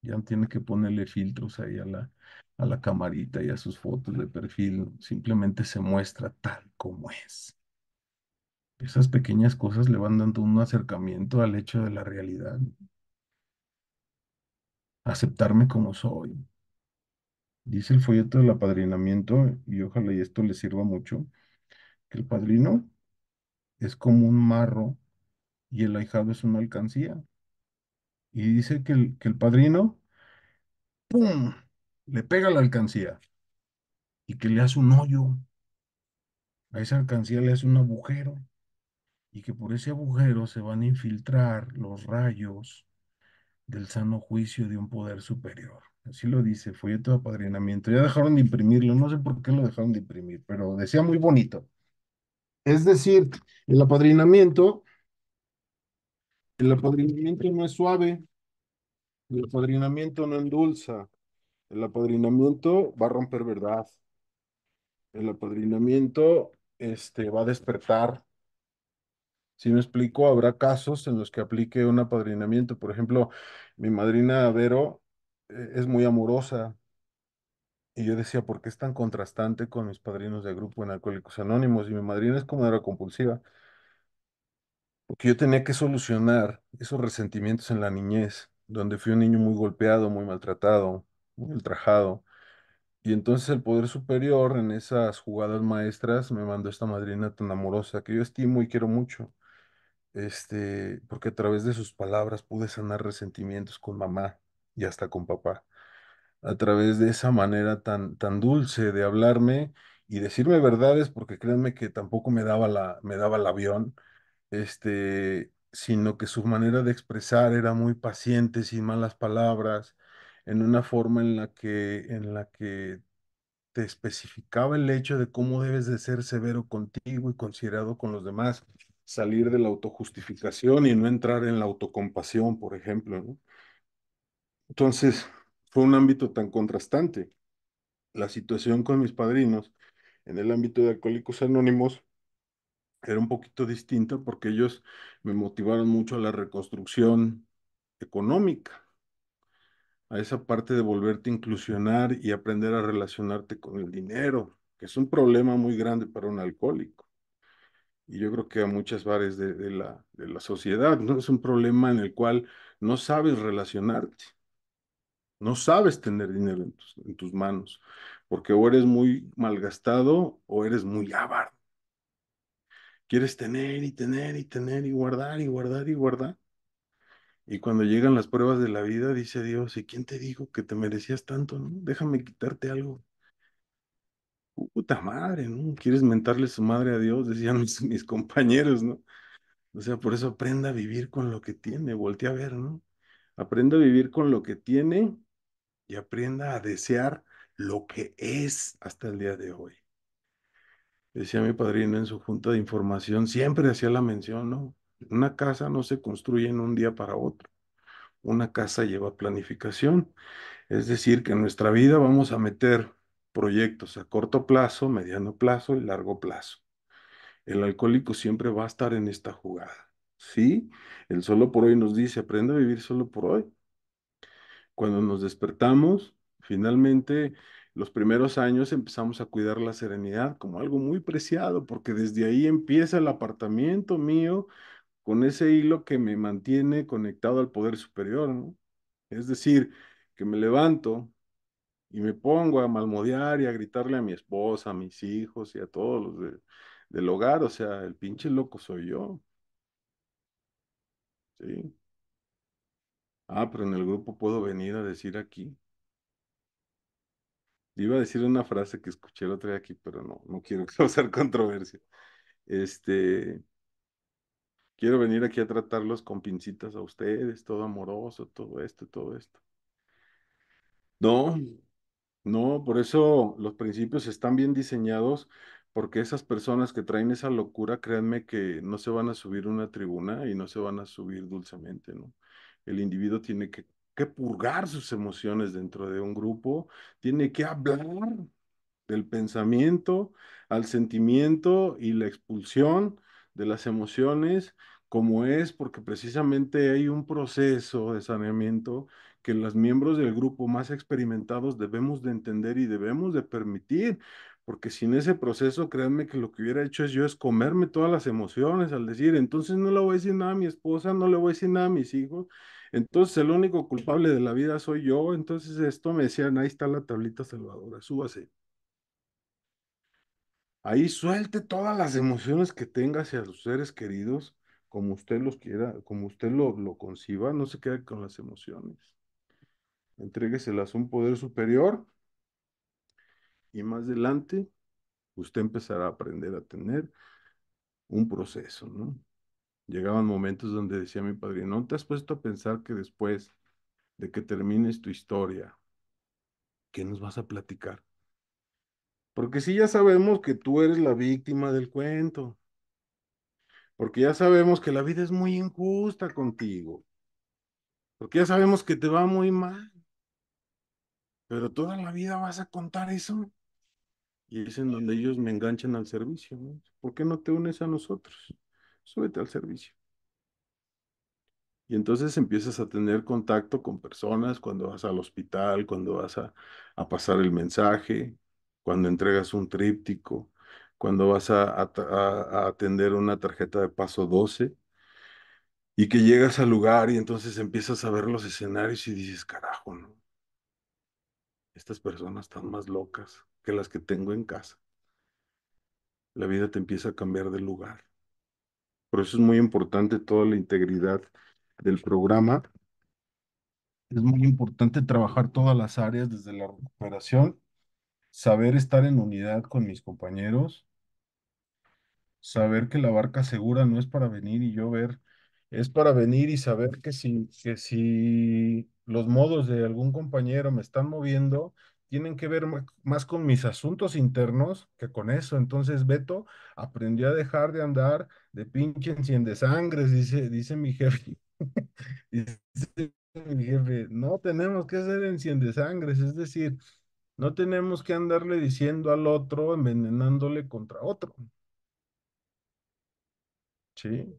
Ya no tiene que ponerle filtros ahí a la camarita y a sus fotos de perfil, ¿no? Simplemente se muestra tal como es. Esas pequeñas cosas le van dando un acercamiento al hecho de la realidad, aceptarme como soy. Dice el folleto del apadrinamiento, y ojalá y esto le sirva mucho, que el padrino es como un marro y el ahijado es una alcancía. Y dice que el padrino, ¡pum!, le pega a la alcancía y que le hace un hoyo. A esa alcancía le hace un agujero y que por ese agujero se van a infiltrar los rayos del sano juicio de un poder superior. Así lo dice, folleto de apadrinamiento. Ya dejaron de imprimirlo, no sé por qué lo dejaron de imprimir, pero decía muy bonito. Es decir, el apadrinamiento, el apadrinamiento no es suave, el apadrinamiento no endulza, el apadrinamiento va a romper verdad, el apadrinamiento va a despertar. Si me explico, habrá casos en los que aplique un apadrinamiento. Por ejemplo, mi madrina Vero es muy amorosa y yo decía, ¿por qué es tan contrastante con mis padrinos de grupo en Alcohólicos Anónimos? Y mi madrina es como era compulsiva, porque yo tenía que solucionar esos resentimientos en la niñez, donde fui un niño muy golpeado, muy maltratado, muy ultrajado. Y entonces el poder superior en esas jugadas maestras me mandó esta madrina tan amorosa que yo estimo y quiero mucho. Porque a través de sus palabras pude sanar resentimientos con mamá y hasta con papá. A través de esa manera tan dulce de hablarme y decirme verdades, porque créanme que tampoco me daba el avión, sino que su manera de expresar era muy paciente, sin malas palabras, en una forma en la que te especificaba el hecho de cómo debes de ser severo contigo y considerado con los demás, salir de la autojustificación y no entrar en la autocompasión, por ejemplo, ¿no? Entonces, fue un ámbito tan contrastante. La situación con mis padrinos en el ámbito de Alcohólicos Anónimos era un poquito distinta porque ellos me motivaron mucho a la reconstrucción económica, a esa parte de volverte a inclusionar y aprender a relacionarte con el dinero, que es un problema muy grande para un alcohólico. Y yo creo que a muchas áreas de la sociedad, ¿no? Es un problema en el cual no sabes relacionarte, no sabes tener dinero en tus manos, porque o eres muy malgastado o eres muy avaro. Quieres tener y tener y tener y guardar y guardar y guardar. Y cuando llegan las pruebas de la vida, dice Dios, ¿y quién te dijo que te merecías tanto, no? Déjame quitarte algo. Puta madre, ¿no? ¿Quieres mentarle su madre a Dios? Decían mis compañeros, ¿no? O sea, por eso aprenda a vivir con lo que tiene, voltea a ver, ¿no? Aprenda a vivir con lo que tiene y aprenda a desear lo que es hasta el día de hoy. Decía mi padrino en su junta de información, siempre hacía la mención, ¿no? Una casa no se construye en un día para otro. Una casa lleva planificación. Es decir, que en nuestra vida vamos a meter proyectos a corto plazo, mediano plazo y largo plazo. El alcohólico siempre va a estar en esta jugada. Sí, el solo por hoy nos dice, aprende a vivir solo por hoy. Cuando nos despertamos, finalmente, los primeros años empezamos a cuidar la serenidad como algo muy preciado, porque desde ahí empieza el apartamiento mío con ese hilo que me mantiene conectado al poder superior, ¿no? Es decir, que me levanto y me pongo a malmodear y a gritarle a mi esposa, a mis hijos y a todos los del hogar, o sea, el pinche loco soy yo, ¿sí? Ah, pero en el grupo puedo venir a decir aquí. Iba a decir una frase que escuché el otro día aquí, pero no quiero causar controversia. Este, quiero venir aquí a tratarlos con pincitas a ustedes, todo amoroso, todo esto, todo esto. No, no, por eso los principios están bien diseñados, porque esas personas que traen esa locura, créanme que no se van a subir a una tribuna y no se van a subir dulcemente, ¿no? El individuo tiene que purgar sus emociones dentro de un grupo, tiene que hablar del pensamiento al sentimiento y la expulsión de las emociones, como es, porque precisamente hay un proceso de saneamiento que los miembros del grupo más experimentados debemos de entender y debemos de permitir, porque sin ese proceso, créanme que lo que hubiera hecho es yo es comerme todas las emociones al decir, entonces no le voy a decir nada a mi esposa, no le voy a decir nada a mis hijos, entonces el único culpable de la vida soy yo, entonces esto me decían, ahí está la tablita salvadora, súbase. Ahí suelte todas las emociones que tenga hacia sus seres queridos, como usted los quiera, como usted lo conciba, no se quede con las emociones. Entrégueselas a un poder superior y más adelante usted empezará a aprender a tener un proceso, ¿no? Llegaban momentos donde decía mi padre, ¿no te has puesto a pensar que después de que termines tu historia, qué nos vas a platicar? Porque si ya sabemos que tú eres la víctima del cuento, porque ya sabemos que la vida es muy injusta contigo, porque ya sabemos que te va muy mal, pero toda la vida vas a contar eso. Y es en donde ellos me enganchan al servicio, ¿no? ¿Por qué no te unes a nosotros? Súbete al servicio. Y entonces empiezas a tener contacto con personas cuando vas al hospital, cuando vas a pasar el mensaje, cuando entregas un tríptico, cuando vas a atender una tarjeta de paso 12 y que llegas al lugar y entonces empiezas a ver los escenarios y dices, carajo, ¿no? Estas personas están más locas que las que tengo en casa. La vida te empieza a cambiar de lugar. Por eso es muy importante toda la integridad del programa. Es muy importante trabajar todas las áreas desde la recuperación, saber estar en unidad con mis compañeros, saber que la barca segura no es para venir y llover, es para venir y saber que si los modos de algún compañero me están moviendo, tienen que ver más con mis asuntos internos que con eso. Entonces Beto aprendió a dejar de andar de pinche enciendesangres, dice mi jefe. Dice mi jefe, no tenemos que hacer enciendesangres, es decir, No tenemos que andarle diciendo al otro, envenenándole contra otro, ¿sí?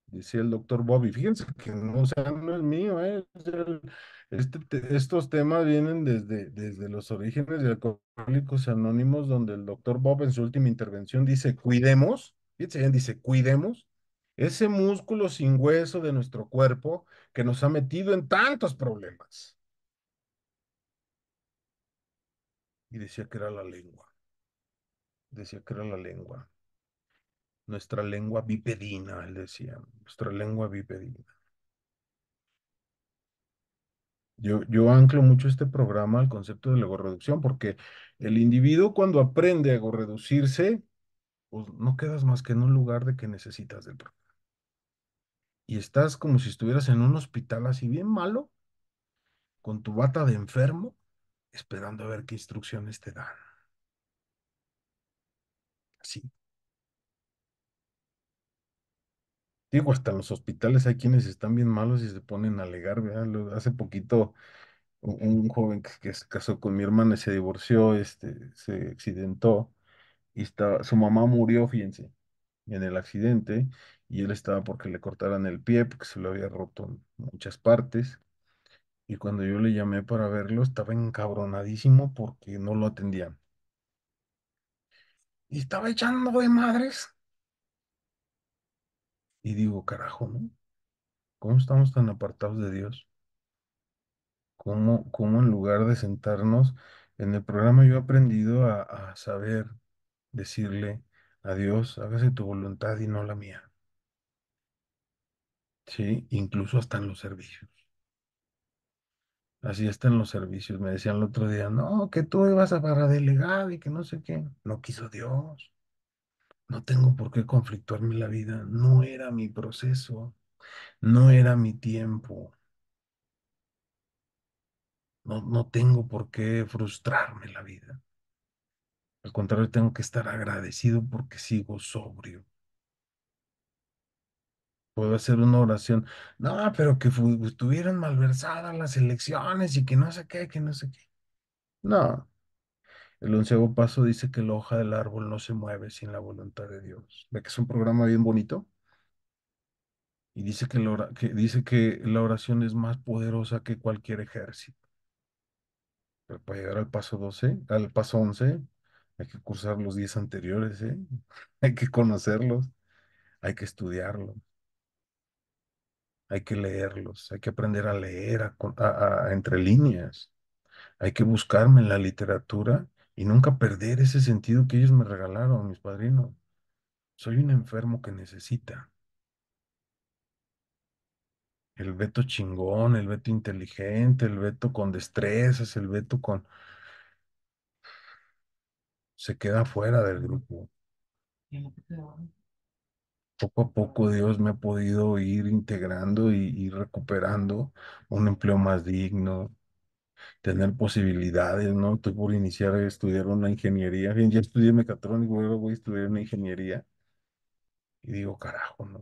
Decía el doctor Bobby. Fíjense que no, o sea, no es mío, ¿eh? Estos temas vienen desde los orígenes de Alcohólicos Anónimos, donde el doctor Bob en su última intervención dice, cuidemos, fíjense bien, dice, cuidemos ese músculo sin hueso de nuestro cuerpo que nos ha metido en tantos problemas. Y decía que era la lengua, decía que era la lengua, nuestra lengua bipedina, él decía, nuestra lengua bipedina. Yo anclo mucho este programa al concepto de la egorreducción, porque el individuo cuando aprende a egorreducirse, pues no quedas más que en un lugar de que necesitas del programa. Y estás como si estuvieras en un hospital así bien malo, con tu bata de enfermo, esperando a ver qué instrucciones te dan. Así. Digo, hasta en los hospitales hay quienes están bien malos y se ponen a alegar, ¿verdad? Hace poquito un joven que se casó con mi hermana y se divorció, se accidentó y su mamá murió, fíjense, en el accidente y él estaba porque le cortaran el pie porque se lo había roto en muchas partes. Y cuando yo le llamé para verlo, estaba encabronadísimo porque no lo atendían. Y estaba echando de madres. Y digo, carajo, ¿no? ¿Cómo estamos tan apartados de Dios? ¿Cómo en lugar de sentarnos en el programa yo he aprendido a saber decirle a Dios, hágase tu voluntad y no la mía? Sí, incluso hasta en los servicios. Así están los servicios. Me decían el otro día, no, que tú ibas a para delegado y que no sé qué. No quiso Dios. No tengo por qué conflictuarme la vida. No era mi proceso. No era mi tiempo. No, no tengo por qué frustrarme la vida. Al contrario, tengo que estar agradecido porque sigo sobrio. Puedo hacer una oración. No, pero que estuvieran malversadas las elecciones y que no sé qué, que no sé qué. No. El onceavo paso dice que la hoja del árbol no se mueve sin la voluntad de Dios. Ve que es un programa bien bonito y dice dice que la oración es más poderosa que cualquier ejército. Pero para llegar al paso 12, al paso 11, hay que cursar los 10 anteriores, ¿eh? Hay que conocerlos, hay que estudiarlos, hay que leerlos, hay que aprender a leer entre líneas, hay que buscarme en la literatura y nunca perder ese sentido que ellos me regalaron, mis padrinos. Soy un enfermo que necesita. El Beto chingón, el Beto inteligente, el Beto con destrezas, el Beto con... se queda fuera del grupo. Poco a poco Dios me ha podido ir integrando y recuperando un empleo más digno, tener posibilidades, ¿no? Estoy por iniciar a estudiar una ingeniería. Bien, ya estudié mecatrónico, ahora voy a estudiar una ingeniería. Y digo, carajo, ¿no?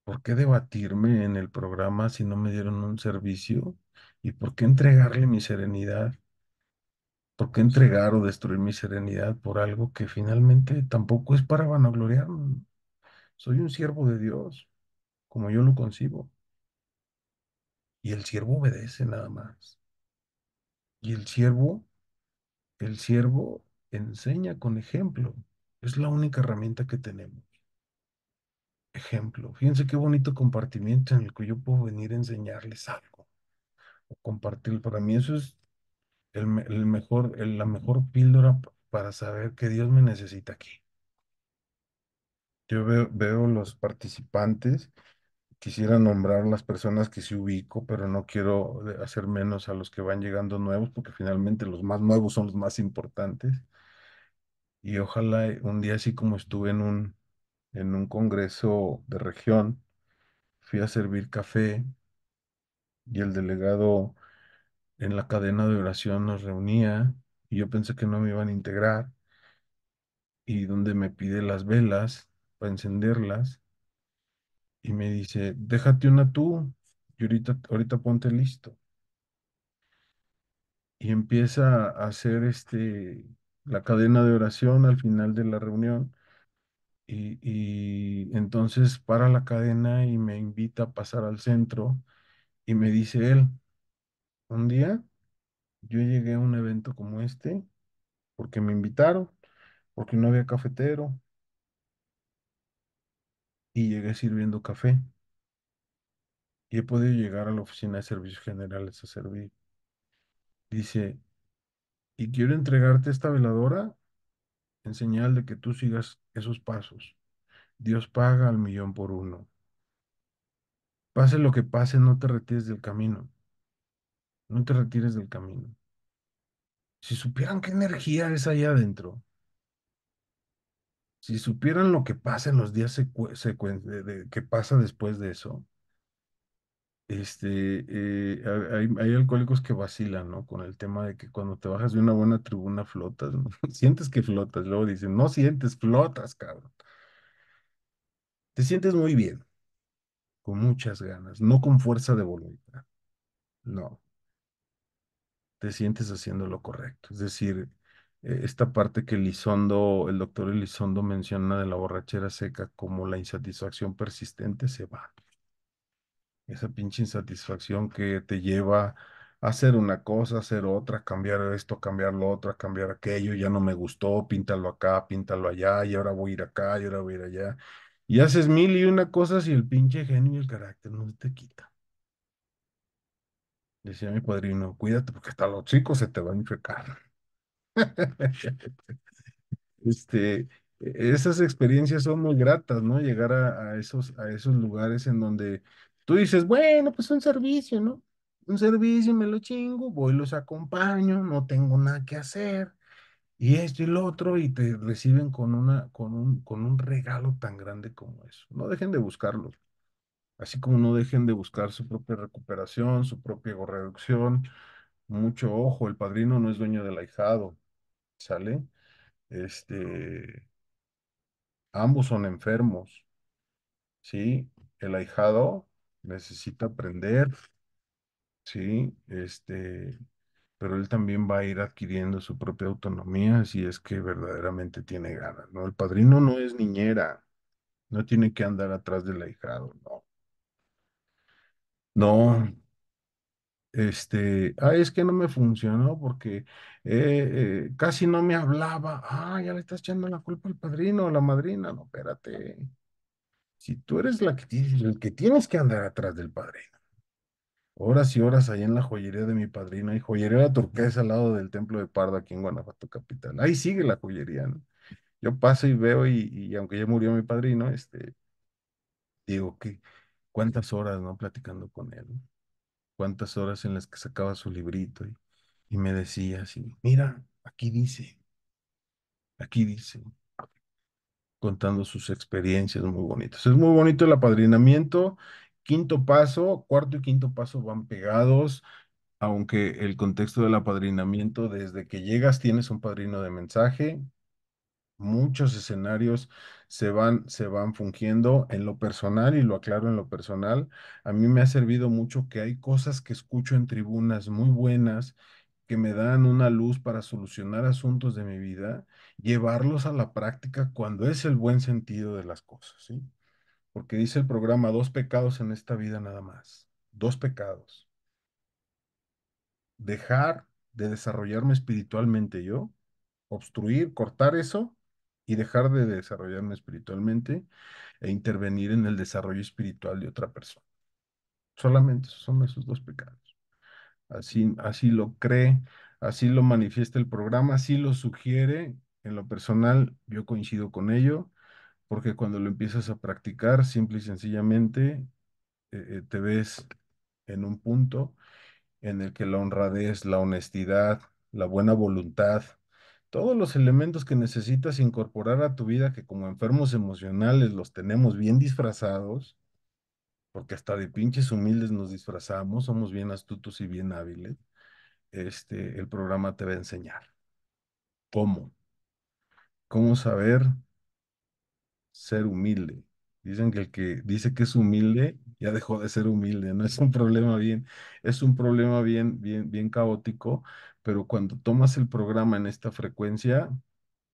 ¿Por qué debatirme en el programa si no me dieron un servicio? ¿Y por qué entregarle mi serenidad? ¿Por qué entregar o destruir mi serenidad por algo que finalmente tampoco es para vanagloriarme? Soy un siervo de Dios, como yo lo concibo. Y el siervo obedece nada más. Y el siervo enseña con ejemplo. Es la única herramienta que tenemos. Ejemplo. Fíjense qué bonito compartimiento en el que yo puedo venir a enseñarles algo. O compartir. Para mí eso es la mejor píldora para saber que Dios me necesita aquí. Yo veo los participantes, quisiera nombrar las personas que sí ubico, pero no quiero hacer menos a los que van llegando nuevos, porque finalmente los más nuevos son los más importantes. Y ojalá un día así como estuve en un congreso de región, fui a servir café y el delegado en la cadena de oración nos reunía y yo pensé que no me iban a integrar y donde me pide las velas para encenderlas y me dice, déjate una tú y ahorita ponte listo. y empieza a hacer la cadena de oración al final de la reunión. Y entonces para la cadena y me invita a pasar al centro y me dice él, un día yo llegué a un evento como este porque me invitaron, porque no había cafetero y llegué sirviendo café y he podido llegar a la oficina de servicios generales a servir. Dice, y quiero entregarte esta veladora en señal de que tú sigas esos pasos. Dios paga al millón por uno. Pase lo que pase, no te retires del camino. No te retires del camino. Si supieran qué energía es ahí adentro, si supieran lo que pasa en los días que pasa después de eso, hay alcohólicos que vacilan, ¿no? Con el tema de que cuando te bajas de una buena tribuna flotas, ¿no? Sientes que flotas, luego dicen, no sientes, flotas, cabrón. Te sientes muy bien, con muchas ganas, no con fuerza de voluntad, no, te sientes haciendo lo correcto. Es decir, esta parte que Elizondo, el doctor Elizondo menciona de la borrachera seca como la insatisfacción persistente se va. Esa pinche insatisfacción que te lleva a hacer una cosa, hacer otra, cambiar esto, cambiar lo otro, a cambiar aquello, ya no me gustó, píntalo acá, píntalo allá, y ahora voy a ir acá, y ahora voy a ir allá. Y haces mil y una cosas y el pinche genio y el carácter no se te quita. Decía mi padrino, cuídate porque hasta los chicos se te van a infectar. Este, esas experiencias son muy gratas, ¿no? Llegar a esos lugares en donde tú dices, bueno, pues un servicio, ¿no? Un servicio, me lo chingo, voy, los acompaño, no tengo nada que hacer, y esto y lo otro, y te reciben con un regalo tan grande como eso. No dejen de buscarlo, así como no dejen de buscar su propia recuperación, su propia reducción. Mucho ojo, el padrino no es dueño del ahijado, ¿sale? Este, ambos son enfermos, ¿sí? El ahijado necesita aprender, ¿sí? Pero él también va a ir adquiriendo su propia autonomía si es que verdaderamente tiene ganas, ¿no? El padrino no es niñera, no tiene que andar atrás del ahijado, no. No, es que no me funcionó porque casi no me hablaba. Ah, ya le estás echando la culpa al padrino o la madrina. No, espérate. Si tú eres el que tienes que andar atrás del padrino. Horas y horas allá en la joyería de mi padrino, y joyería La Turquesa al lado del Templo de Pardo aquí en Guanajuato capital. Ahí sigue la joyería, ¿no? Yo paso y veo y aunque ya murió mi padrino, digo que cuántas horas, ¿no? Platicando con él, ¿no? Cuántas horas en las que sacaba su librito y me decía así, mira, aquí dice, contando sus experiencias muy bonitas. Es muy bonito el apadrinamiento. Quinto paso, cuarto y quinto paso van pegados, aunque el contexto del apadrinamiento, desde que llegas tienes un padrino de mensaje, muchos escenarios se van fungiendo en lo personal, y lo aclaro en lo personal. A mí me ha servido mucho que hay cosas que escucho en tribunas muy buenas que me dan una luz para solucionar asuntos de mi vida, llevarlos a la práctica cuando es el buen sentido de las cosas, ¿sí? Porque dice el programa, dos pecados en esta vida nada más, dos pecados: dejar de desarrollarme espiritualmente yo, obstruir, cortar eso y dejar de desarrollarme espiritualmente e intervenir en el desarrollo espiritual de otra persona. Solamente son esos dos pecados. Así lo cree, así lo manifiesta el programa, así lo sugiere. En lo personal, yo coincido con ello, porque cuando lo empiezas a practicar, simple y sencillamente, te ves en un punto en el que la honradez, la honestidad, la buena voluntad, todos los elementos que necesitas incorporar a tu vida, que como enfermos emocionales los tenemos bien disfrazados, porque hasta de pinches humildes nos disfrazamos, somos bien astutos y bien hábiles. El programa te va a enseñar cómo saber ser humilde Dicen que el que dice que es humilde ya dejó de ser humilde, ¿no? Es un problema bien caótico, pero cuando tomas el programa en esta frecuencia,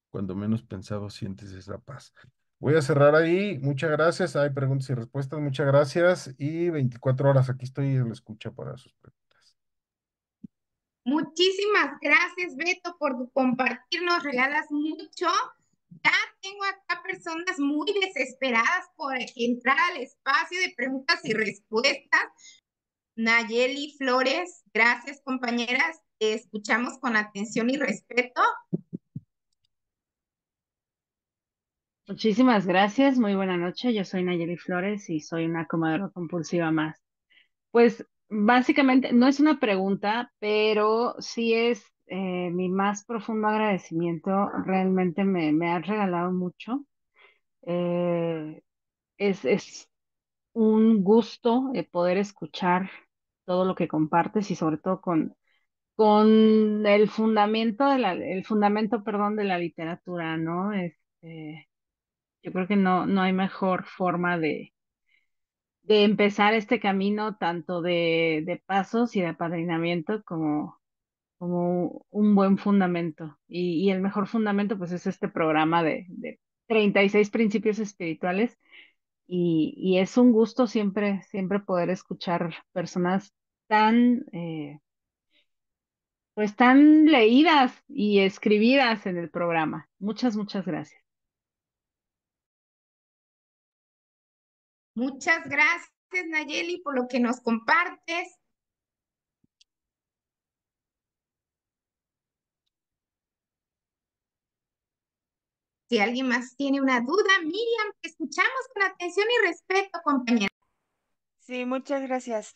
cuando menos pensado sientes esa paz. Voy a cerrar ahí. Muchas gracias. Hay preguntas y respuestas. Muchas gracias. Y 24 horas aquí estoy en la escucha para sus preguntas. Muchísimas gracias, Beto, por tu compartir, nos regalas mucho. Ya tengo acá personas muy desesperadas por entrar al espacio de preguntas y respuestas. Nayeli Flores, gracias, compañeras. Te escuchamos con atención y respeto. Muchísimas gracias, muy buena noche. Yo soy Nayeli Flores y soy una comadrona compulsiva más. Pues básicamente no es una pregunta, pero sí es mi más profundo agradecimiento. Realmente me has regalado mucho. Eh, es un gusto poder escuchar todo lo que compartes y sobre todo con el fundamento el fundamento, perdón, de la literatura, ¿no? Yo creo que no hay mejor forma de empezar este camino tanto de pasos y de apadrinamiento como un buen fundamento. Y el mejor fundamento pues es este programa de 36 principios espirituales y es un gusto siempre poder escuchar personas tan, pues tan leídas y escribidas en el programa. Muchas gracias. Muchas gracias, Nayeli, por lo que nos compartes. Si alguien más tiene una duda, Miriam, te escuchamos con atención y respeto, compañera. Sí, muchas gracias.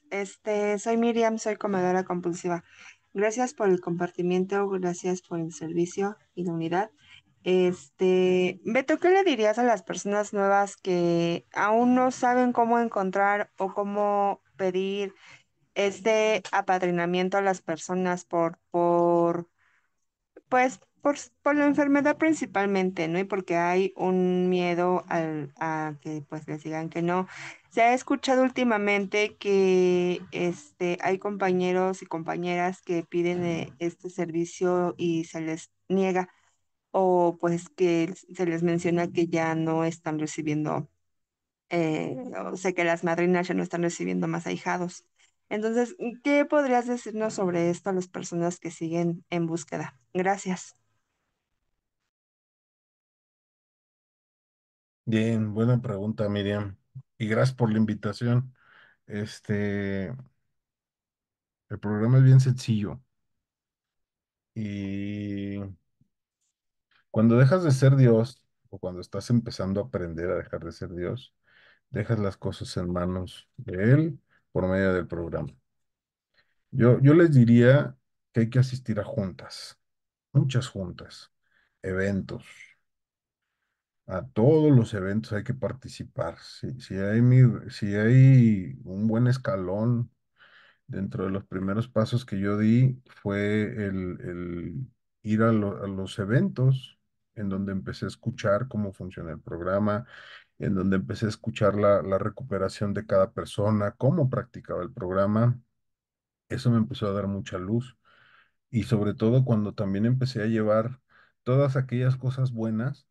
Soy Miriam, soy comedora compulsiva. Gracias por el compartimiento, gracias por el servicio y la unidad. Beto, ¿qué le dirías a las personas nuevas que aún no saben cómo encontrar o cómo pedir este apadrinamiento a las personas por la enfermedad principalmente, ¿no? Y porque hay un miedo a que pues les digan que no. Se ha escuchado últimamente que hay compañeros y compañeras que piden este servicio y se les niega o pues que se les menciona que ya no están recibiendo, o sea que las madrinas ya no están recibiendo más ahijados. Entonces, ¿qué podrías decirnos sobre esto a las personas que siguen en búsqueda? Gracias. Bien, buena pregunta, Miriam. Y gracias por la invitación. Este, el programa es bien sencillo. Y cuando dejas de ser Dios, o cuando estás empezando a aprender a dejar de ser Dios, dejas las cosas en manos de Él por medio del programa. Yo les diría que hay que asistir a juntas, muchas juntas, eventos. A todos los eventos hay que participar. Si hay un buen escalón dentro de los primeros pasos que yo di, fue el ir a los eventos en donde empecé a escuchar cómo funciona el programa, en donde empecé a escuchar la recuperación de cada persona, cómo practicaba el programa. Eso me empezó a dar mucha luz. Y sobre todo cuando también empecé a llevar todas aquellas cosas buenas,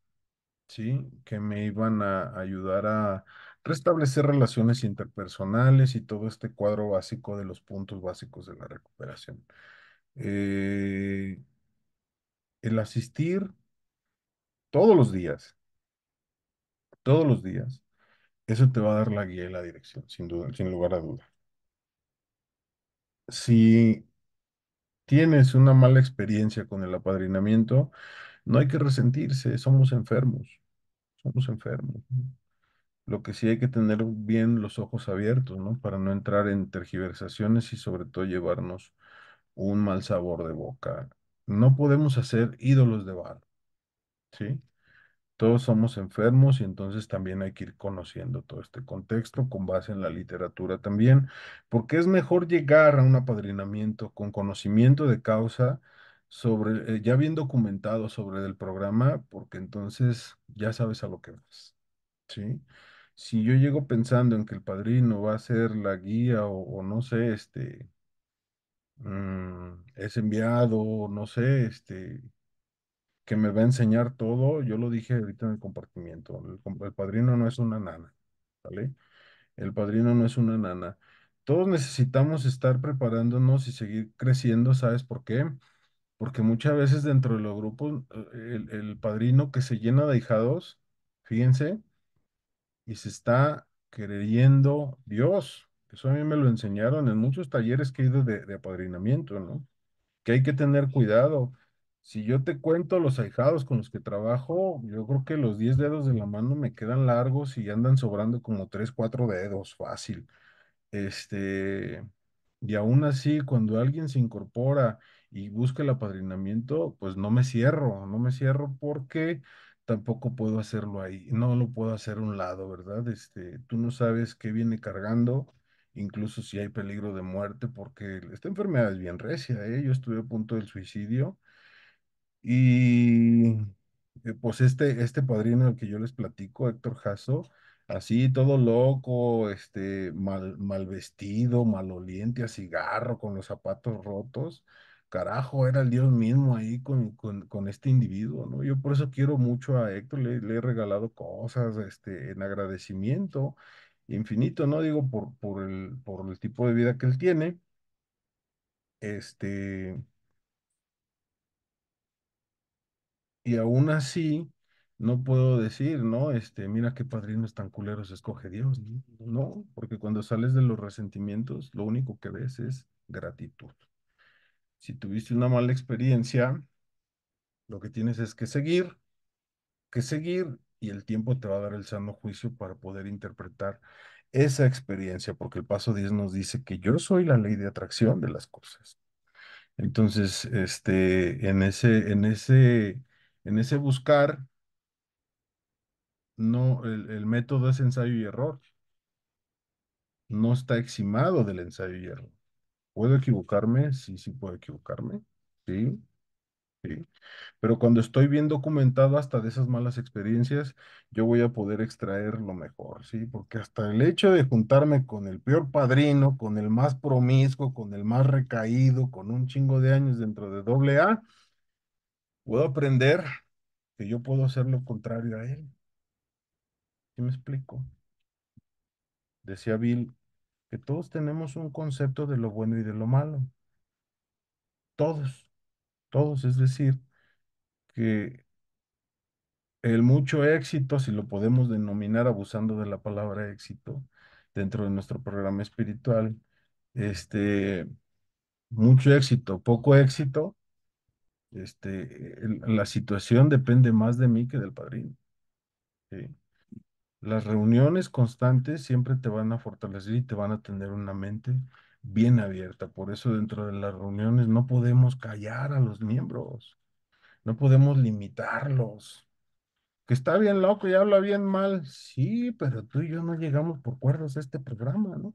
¿sí? Que me iban a ayudar a restablecer relaciones interpersonales y todo este cuadro básico de los puntos básicos de la recuperación. Eh, el asistir todos todos los días, eso te va a dar la guía y la dirección, sin duda, sin lugar a duda. Si tienes una mala experiencia con el apadrinamiento, no hay que resentirse, somos enfermos, ¿no? Lo que sí hay que tener bien los ojos abiertos, ¿no? Para no entrar en tergiversaciones y sobre todo llevarnos un mal sabor de boca. No podemos hacer ídolos de barro, ¿sí? Todos somos enfermos y entonces también hay que ir conociendo todo este contexto con base en la literatura también, porque es mejor llegar a un apadrinamiento con conocimiento de causa sobre, ya bien documentado sobre el programa, porque entonces ya sabes a lo que vas, ¿sí? Si yo llego pensando en que el padrino va a ser la guía o no sé, es enviado, no sé, que me va a enseñar todo, yo lo dije ahorita en el compartimiento, el padrino no es una nana, ¿vale? El padrino no es una nana. Todos necesitamos estar preparándonos y seguir creciendo, ¿sabes por qué? Porque muchas veces dentro de los grupos, el padrino que se llena de ahijados, fíjense, y se está creyendo Dios. Eso a mí me lo enseñaron en muchos talleres que he ido de apadrinamiento, ¿no? Que hay que tener cuidado. Si yo te cuento los ahijados con los que trabajo, yo creo que los 10 dedos de la mano me quedan largos y andan sobrando como 3 4 dedos, fácil. Este, y aún así, cuando alguien se incorpora y busca el apadrinamiento, pues no me cierro porque tampoco puedo hacerlo ahí, no lo puedo hacer a un lado, ¿verdad? Tú no sabes qué viene cargando, incluso si hay peligro de muerte, porque esta enfermedad es bien recia, ¿eh? Yo estuve a punto del suicidio y pues este padrino del que yo les platico, Héctor Jasso, así todo loco, mal vestido, maloliente a cigarro, con los zapatos rotos. Carajo, era el Dios mismo ahí con este individuo, ¿no? Yo por eso quiero mucho a Héctor, le he regalado cosas, en agradecimiento infinito, ¿no? Digo, por el tipo de vida que él tiene, este. Y aún así, no puedo decir, ¿no? Mira qué padrinos tan culeros escoge Dios, ¿no? No, porque cuando sales de los resentimientos, lo único que ves es gratitud. Si tuviste una mala experiencia, lo que tienes es que seguir, y el tiempo te va a dar el sano juicio para poder interpretar esa experiencia, porque el paso 10 nos dice que yo soy la ley de atracción de las cosas. Entonces, en ese buscar, no, el método es ensayo y error, no está eximado del ensayo y error. ¿Puedo equivocarme? Sí, sí puedo equivocarme. Sí, sí. Pero cuando estoy bien documentado hasta de esas malas experiencias, yo voy a poder extraer lo mejor, ¿sí? Porque hasta el hecho de juntarme con el peor padrino, con el más promiscuo, con el más recaído, con un chingo de años dentro de doble A, puedo aprender que yo puedo hacer lo contrario a él. ¿Sí me explico? Decía Bill que todos tenemos un concepto de lo bueno y de lo malo. Todos, todos. Es decir, que el mucho éxito, si lo podemos denominar abusando de la palabra éxito, dentro de nuestro programa espiritual, este, mucho éxito, poco éxito, la situación depende más de mí que del padrino. ¿Sí? Las reuniones constantes siempre te van a fortalecer y te van a tener una mente bien abierta. Por eso dentro de las reuniones no podemos callar a los miembros, no podemos limitarlos. Que está bien loco y habla bien mal. Sí, pero tú y yo no llegamos por cuerdas a este programa, ¿no?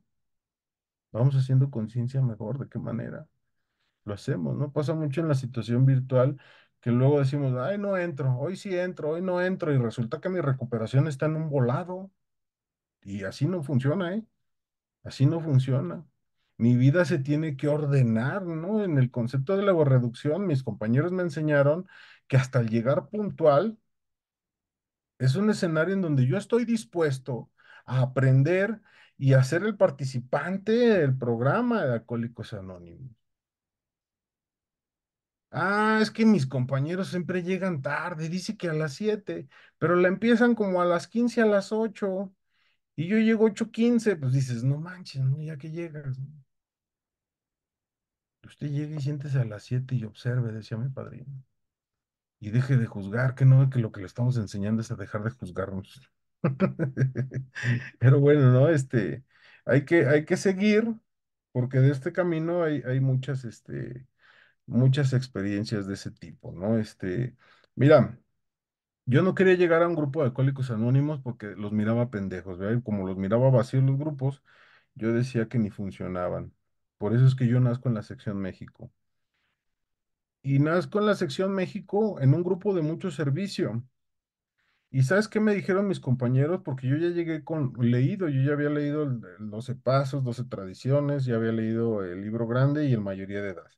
Vamos haciendo conciencia mejor de qué manera lo hacemos, ¿no? Pasa mucho en la situación virtual que luego decimos, ay, no entro, hoy sí entro, hoy no entro, y resulta que mi recuperación está en un volado. Y así no funciona, ¿eh? Así no funciona. Mi vida se tiene que ordenar, ¿no? En el concepto de la reducción, mis compañeros me enseñaron que hasta el llegar puntual es un escenario en donde yo estoy dispuesto a aprender y a ser el participante del programa de Alcohólicos Anónimos. Ah, es que mis compañeros siempre llegan tarde, dice que a las 7, pero la empiezan como a las 15, a las 8. Y yo llego 8:15, pues dices, no manches, ¿no? Ya que llegas, ¿no? Usted llegue y siéntese a las 7 y observe, decía mi padrino. Y deje de juzgar, que no ve que lo que le estamos enseñando es a dejar de juzgarnos. Pero bueno, ¿no? Hay que seguir, porque de este camino hay muchas experiencias de ese tipo, ¿no? Mira, yo no quería llegar a un grupo de alcohólicos anónimos porque los miraba pendejos, ¿verdad? Y como los miraba vacíos los grupos, yo decía que ni funcionaban. Por eso es que yo nazco en la sección México. Y nazco en la sección México en un grupo de mucho servicio. ¿Y sabes qué me dijeron mis compañeros? Porque yo ya llegué con leído, yo ya había leído el 12 Pasos, 12 Tradiciones, ya había leído el libro grande y el Mayoría de Edad.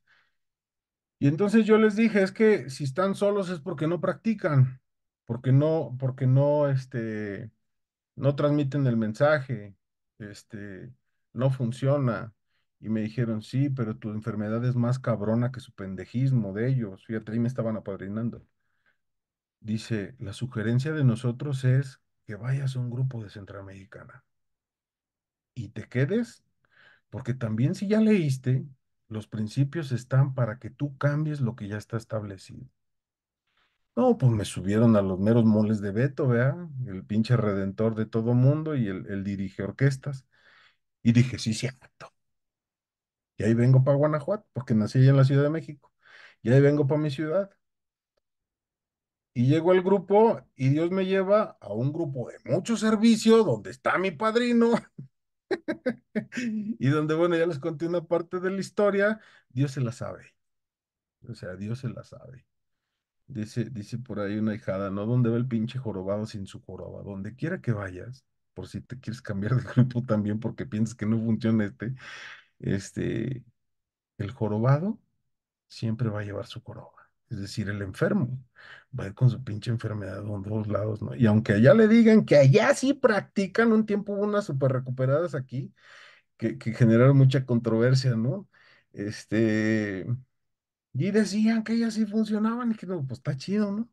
Y entonces yo les dije, es que si están solos es porque no practican, porque no transmiten el mensaje, no funciona. Y me dijeron, sí, pero tu enfermedad es más cabrona que su pendejismo de ellos. Fíjate, ahí me estaban apadrinando. Dice, la sugerencia de nosotros es que vayas a un grupo de Centroamericana y te quedes, porque también si ya leíste, los principios están para que tú cambies lo que ya está establecido. No, pues me subieron a los meros moles de Beto, ¿vea? El pinche redentor de todo mundo y el dirige orquestas. Y dije, sí, cierto. Y ahí vengo para Guanajuato, porque nací allá en la Ciudad de México. Y ahí vengo para mi ciudad. Y llego al grupo y Dios me lleva a un grupo de mucho servicio donde está mi padrino y donde, bueno, ya les conté una parte de la historia. Dios se la sabe. O sea, Dios se la sabe. Dice por ahí una hijada, ¿no? ¿Dónde va el pinche jorobado sin su joroba? Donde quiera que vayas, por si te quieres cambiar de grupo también porque piensas que no funciona este, el jorobado siempre va a llevar su joroba. Es decir, el enfermo va a ir con su pinche enfermedad a todos lados, ¿no? Y aunque allá le digan que allá sí practican, un tiempo hubo unas super recuperadas aquí que generaron mucha controversia, ¿no? Este, y decían que ellas sí funcionaban y que no, pues está chido, ¿no?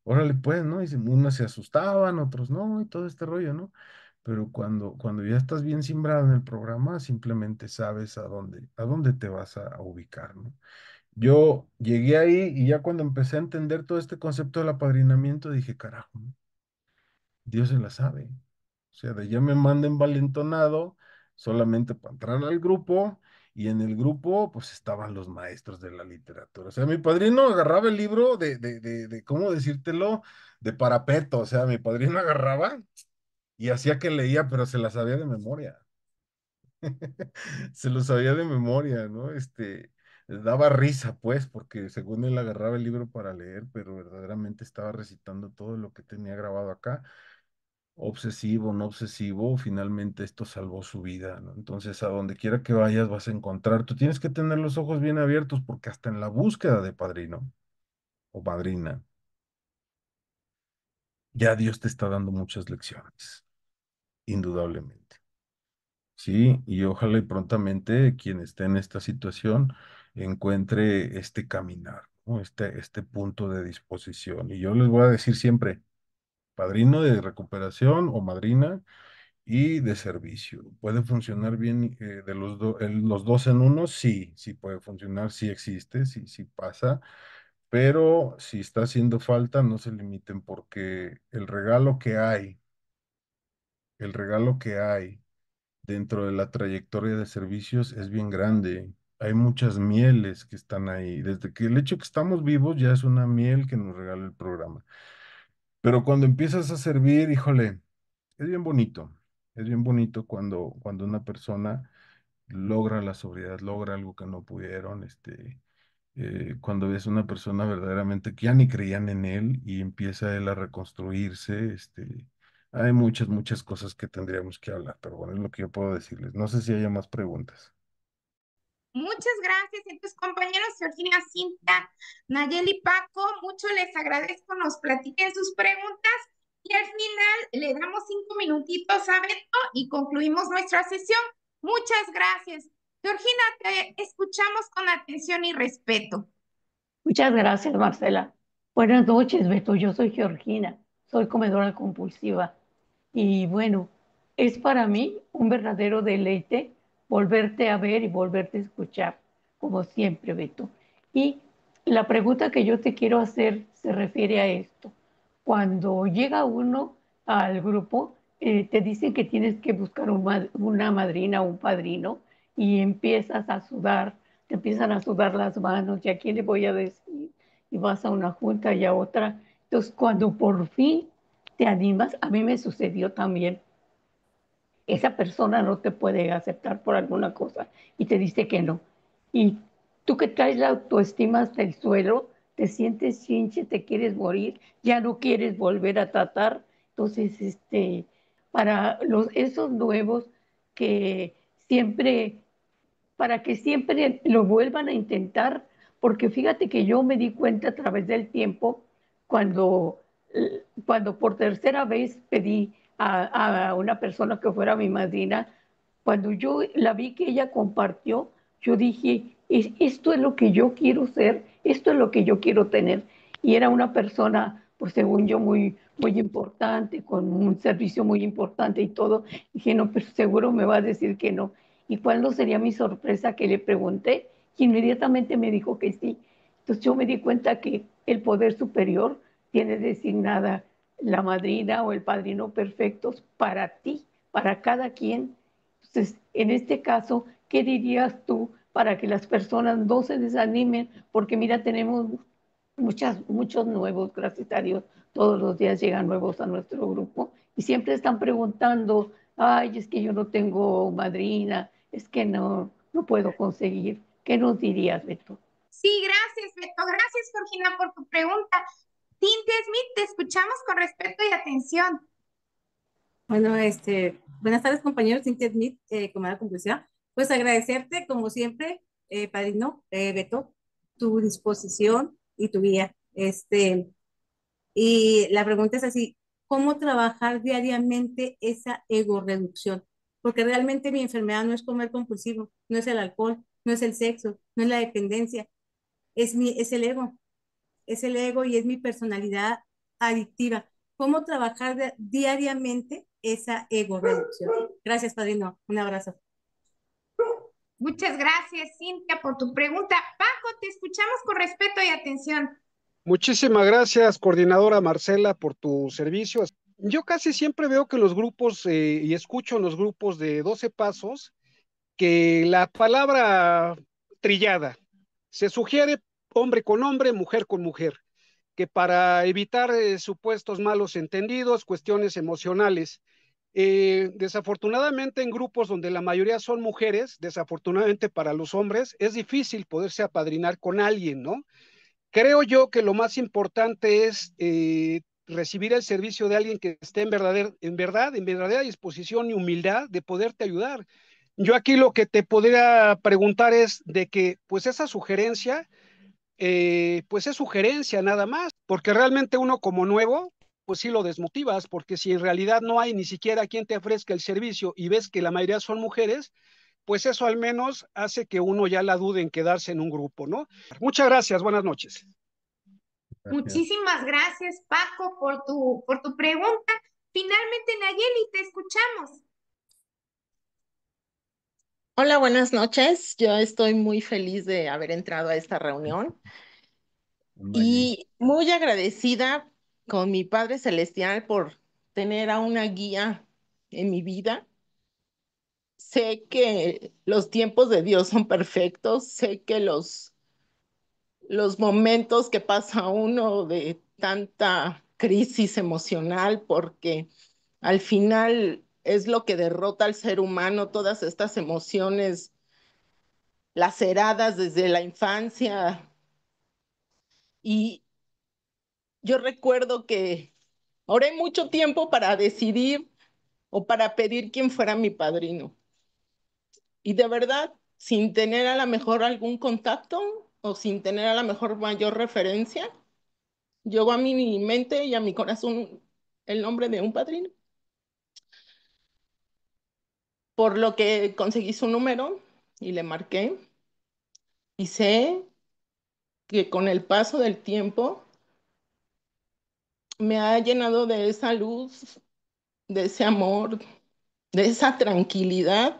Órale, pues, ¿no? Y unas se asustaban, otros no, y todo este rollo, ¿no? Pero cuando ya estás bien simbrado en el programa, simplemente sabes a dónde te vas a ubicar, ¿no? Yo llegué ahí y ya cuando empecé a entender todo este concepto del apadrinamiento, dije, carajo, ¿no? Dios se la sabe. O sea, de ya me manda envalentonado solamente para entrar al grupo y en el grupo pues estaban los maestros de la literatura. O sea, mi padrino agarraba el libro ¿cómo decírtelo? De parapeto. O sea, mi padrino agarraba y hacía que leía, pero se la sabía de memoria. Se lo sabía de memoria, ¿no? Daba risa, pues, porque según él agarraba el libro para leer, pero verdaderamente estaba recitando todo lo que tenía grabado acá. Obsesivo, no obsesivo, finalmente esto salvó su vida, ¿no? Entonces, a donde quiera que vayas vas a encontrar, tú tienes que tener los ojos bien abiertos porque hasta en la búsqueda de padrino o madrina, ya Dios te está dando muchas lecciones, indudablemente. Sí, y ojalá y prontamente quien esté en esta situación encuentre este caminar, ¿no? Este punto de disposición. Y yo les voy a decir siempre, padrino de recuperación o madrina y de servicio. ¿Puede funcionar bien de los dos en uno? Sí, sí puede funcionar, sí existe, sí, sí pasa, pero si está haciendo falta, no se limiten porque el regalo que hay dentro de la trayectoria de servicios es bien grande. Hay muchas mieles que están ahí. Desde que el hecho que estamos vivos ya es una miel que nos regala el programa. Pero cuando empiezas a servir, híjole, es bien bonito. Es bien bonito cuando una persona logra la sobriedad, logra algo que no pudieron, cuando ves una persona verdaderamente que ya ni creían en él y empieza él a reconstruirse, hay muchas, muchas cosas que tendríamos que hablar, pero bueno, es lo que yo puedo decirles. No sé si haya más preguntas. Muchas gracias. Entonces, compañeros, Georgina, Cinta, Nayeli, Paco, mucho les agradezco, nos platiquen sus preguntas y al final le damos 5 minutitos a Beto y concluimos nuestra sesión. Muchas gracias. Georgina, te escuchamos con atención y respeto. Muchas gracias, Marcela. Buenas noches, Beto. Yo soy Georgina, soy comedora compulsiva. Y bueno, es para mí un verdadero deleite volverte a ver y volverte a escuchar, como siempre, Beto. Y la pregunta que yo te quiero hacer se refiere a esto. Cuando llega uno al grupo, te dicen que tienes que buscar una madrina o un padrino y empiezas a sudar, te empiezan a sudar las manos, ¿y a quién le voy a decir? Y vas a una junta y a otra. Entonces, cuando por fin te animas, a mí me sucedió también. Esa persona no te puede aceptar por alguna cosa y te dice que no. Y tú que traes la autoestima hasta el suelo, te sientes chinche, te quieres morir, ya no quieres volver a tratar. Entonces, para esos nuevos que siempre para que siempre lo vuelvan a intentar, porque fíjate que yo me di cuenta a través del tiempo cuando, cuando por tercera vez pedí a una persona que fuera mi madrina, cuando yo la vi que ella compartió, yo dije, esto es lo que yo quiero ser, esto es lo que yo quiero tener. Y era una persona, pues según yo, muy importante, con un servicio muy importante y todo. Dije, no, pero seguro me va a decir que no. ¿Y cuál no sería mi sorpresa que le pregunté? Y inmediatamente me dijo que sí. Entonces yo me di cuenta que el poder superior tiene designada la madrina o el padrino perfectos para ti, para cada quien. Entonces, en este caso, ¿qué dirías tú para que las personas no se desanimen? Porque mira, tenemos muchos nuevos, gracias a Dios, todos los días llegan nuevos a nuestro grupo y siempre están preguntando, ay, es que yo no tengo madrina, es que no puedo conseguir. ¿Qué nos dirías, Beto? Sí, gracias, Beto. Gracias, Georgina, por tu pregunta. Cintia Smith, te escuchamos con respeto y atención. Bueno, buenas tardes, compañeros. Cintia Smith, Comadre Compulsiva. Pues agradecerte, como siempre, padrino, Beto, tu disposición y tu guía. Y la pregunta es así, ¿cómo trabajar diariamente esa ego reducción? Porque realmente mi enfermedad no es comer compulsivo, no es el alcohol, no es el sexo, no es la dependencia, es el ego y es mi personalidad adictiva. ¿Cómo trabajar diariamente esa ego reducción? Gracias, padrino. Un abrazo. Muchas gracias, Cintia, por tu pregunta. Paco, te escuchamos con respeto y atención. Muchísimas gracias, coordinadora Marcela, por tu servicio. Yo casi siempre veo que los grupos, y escucho en los grupos de 12 pasos, que la palabra trillada se sugiere hombre con hombre, mujer con mujer, que para evitar supuestos malos entendidos, cuestiones emocionales, desafortunadamente en grupos donde la mayoría son mujeres, desafortunadamente para los hombres, es difícil poderse apadrinar con alguien, ¿no? Creo yo que lo más importante es recibir el servicio de alguien que esté en verdadera disposición y humildad de poderte ayudar. Yo aquí lo que te podría preguntar es de que, pues esa sugerencia, pues es sugerencia nada más, porque realmente uno como nuevo, pues sí lo desmotivas, porque si en realidad no hay ni siquiera quien te ofrezca el servicio y ves que la mayoría son mujeres, pues eso al menos hace que uno ya la dude en quedarse en un grupo, ¿no? Muchas gracias, buenas noches. Gracias. Muchísimas gracias, Paco, por tu pregunta. Finalmente, Nayeli, te escuchamos. Hola, buenas noches. Yo estoy muy feliz de haber entrado a esta reunión Maggie. y muy agradecida con mi Padre Celestial por tener a una guía en mi vida. Sé que los tiempos de Dios son perfectos, sé que los momentos que pasa uno de tanta crisis emocional, porque al final es lo que derrota al ser humano, todas estas emociones laceradas desde la infancia. Y yo recuerdo que oré mucho tiempo para decidir o para pedir quién fuera mi padrino. Y de verdad, sin tener a lo mejor algún contacto o sin tener a lo mejor mayor referencia, llegó a mi mente y a mi corazón el nombre de un padrino. Por lo que conseguí su número y le marqué. Y sé que con el paso del tiempo me ha llenado de esa luz, de ese amor, de esa tranquilidad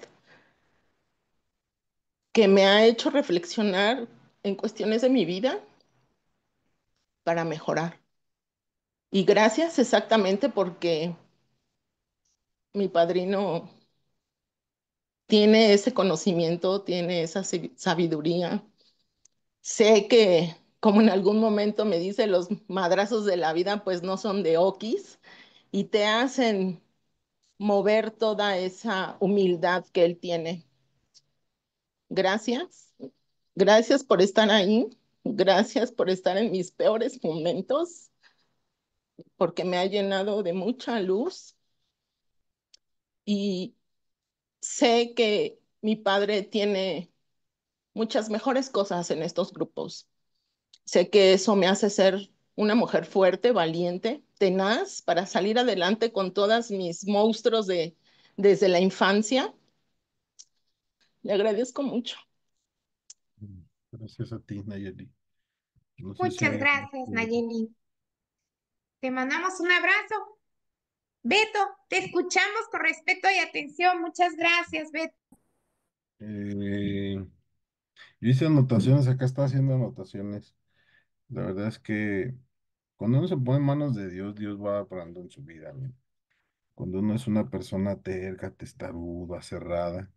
que me ha hecho reflexionar en cuestiones de mi vida para mejorar. Y gracias exactamente porque mi padrino tiene ese conocimiento, tiene esa sabiduría. Sé que, como en algún momento me dice, los madrazos de la vida pues no son de okis y te hacen mover toda esa humildad que él tiene. Gracias. Gracias por estar ahí. Gracias por estar en mis peores momentos, porque me ha llenado de mucha luz y sé que mi padre tiene muchas mejores cosas en estos grupos. Sé que eso me hace ser una mujer fuerte, valiente, tenaz para salir adelante con todas mis monstruos desde la infancia. Le agradezco mucho. Gracias a ti, Nayeli. No sé si Muchas hay... gracias, Nayeli. Te mandamos un abrazo. Beto, te escuchamos con respeto y atención. Muchas gracias, Beto. yo hice anotaciones, acá está haciendo anotaciones. La verdad es que cuando uno se pone en manos de Dios, Dios va obrando en su vida, ¿no? Cuando uno es una persona terca, testaruda, cerrada,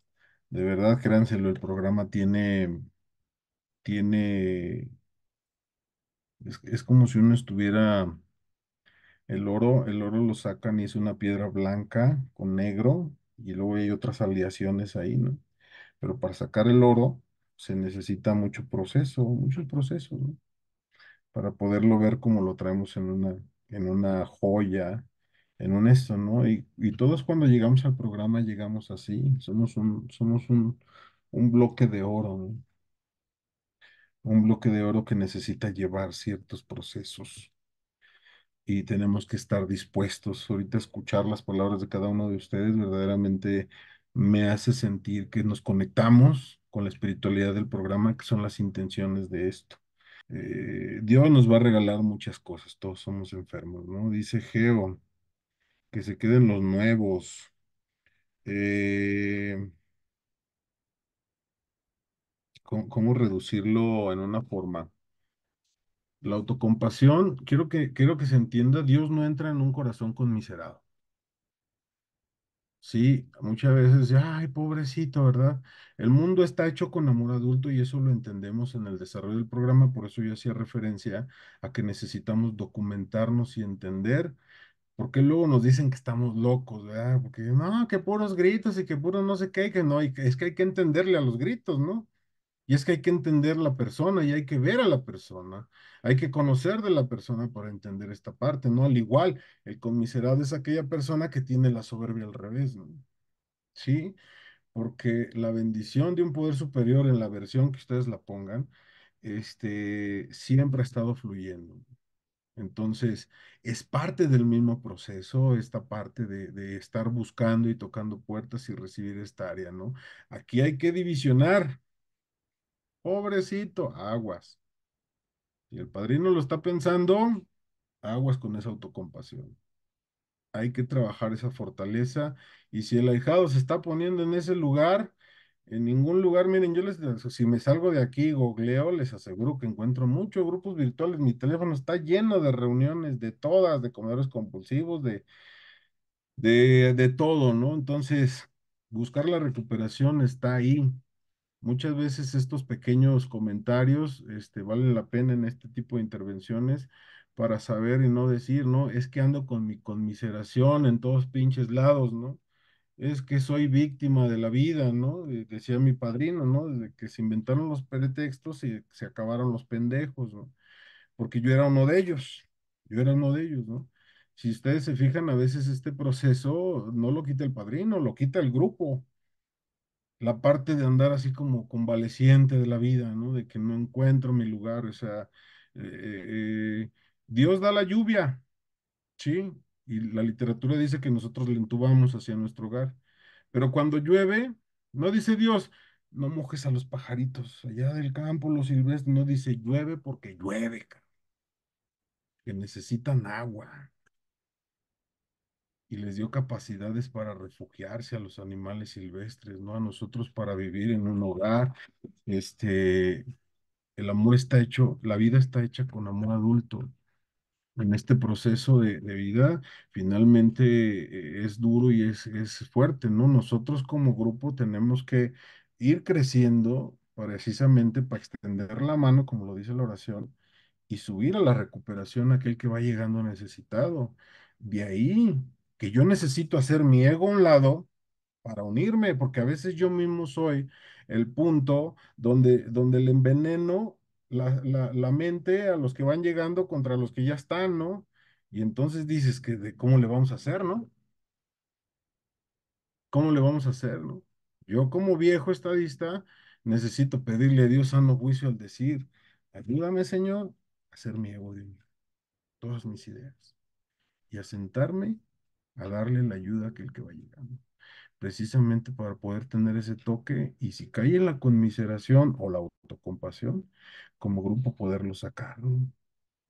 de verdad, créanselo, el programa tiene, es como si uno estuviera, el oro lo sacan y es una piedra blanca con negro, y luego hay otras aleaciones ahí, ¿no? Pero para sacar el oro se necesita mucho proceso, muchos procesos, ¿no? Para poderlo ver como lo traemos en una joya, en un esto, ¿no? Y todos cuando llegamos al programa llegamos así, somos un bloque de oro, ¿no? Un bloque de oro que necesita llevar ciertos procesos y tenemos que estar dispuestos. Ahorita escuchar las palabras de cada uno de ustedes verdaderamente me hace sentir que nos conectamos con la espiritualidad del programa, que son las intenciones de esto. Dios nos va a regalar muchas cosas, todos somos enfermos, ¿no? Dice Geo, que se queden los nuevos. Eh, ¿Cómo reducirlo en una forma? La autocompasión, quiero que se entienda, Dios no entra en un corazón conmiserado. Sí, muchas veces, ay, pobrecito, ¿verdad? El mundo está hecho con amor adulto y eso lo entendemos en el desarrollo del programa, por eso yo hacía referencia a que necesitamos documentarnos y entender, porque luego nos dicen que estamos locos, ¿verdad? Porque no, que puros gritos y que puro no sé qué, que no, es que hay que entenderle a los gritos, ¿no? Y es que hay que entender la persona y hay que ver a la persona, hay que conocer de la persona para entender esta parte, ¿no? Al igual, el conmiserado es aquella persona que tiene la soberbia al revés, ¿no? Sí, porque la bendición de un poder superior en la versión que ustedes la pongan, siempre ha estado fluyendo. Entonces, es parte del mismo proceso, esta parte de estar buscando y tocando puertas y recibir esta área, ¿no? Aquí hay que divisionar, pobrecito, aguas. Si el padrino lo está pensando, aguas con esa autocompasión. Hay que trabajar esa fortaleza y si el ahijado se está poniendo en ese lugar, en ningún lugar, miren, si me salgo de aquí, googleo, les aseguro que encuentro muchos grupos virtuales, mi teléfono está lleno de reuniones, de todas, de comedores compulsivos, de todo, ¿no? Entonces, buscar la recuperación está ahí. Muchas veces estos pequeños comentarios, valen la pena en este tipo de intervenciones para saber y no decir, no, es que ando con mi conmiseración en todos pinches lados, ¿no? Es que soy víctima de la vida, ¿no? Decía mi padrino, ¿no? Desde que se inventaron los pretextos y se acabaron los pendejos, ¿no? Porque yo era uno de ellos, yo era uno de ellos, ¿no? Si ustedes se fijan, a veces este proceso no lo quita el padrino, lo quita el grupo, la parte de andar así como convaleciente de la vida, ¿no? De que no encuentro mi lugar, o sea, Dios da la lluvia, ¿sí? Y la literatura dice que nosotros le entubamos hacia nuestro hogar, pero cuando llueve, no dice Dios, no mojes a los pajaritos allá del campo, los silvestres, no dice llueve porque llueve, que necesitan agua. Y les dio capacidades para refugiarse a los animales silvestres, ¿no? A nosotros para vivir en un hogar. Este, el amor está hecho, la vida está hecha con amor adulto. En este proceso de vida, finalmente es duro y es fuerte, ¿no? Nosotros como grupo tenemos que ir creciendo precisamente para extender la mano, como lo dice la oración, y subir a la recuperación aquel que va llegando necesitado. De ahí que yo necesito hacer mi ego a un lado para unirme, porque a veces yo mismo soy el punto donde el enveneno la mente a los que van llegando contra los que ya están, ¿no? Y entonces dices que de cómo le vamos a hacer, ¿no? ¿Cómo le vamos a hacer, no? Yo como viejo estadista necesito pedirle a Dios sano juicio al decir, ayúdame, Señor, a hacer mi ego de todas mis ideas y a sentarme a darle la ayuda a aquel que va llegando, precisamente para poder tener ese toque y si cae en la conmiseración o la autocompasión, como grupo poderlo sacar, ¿no?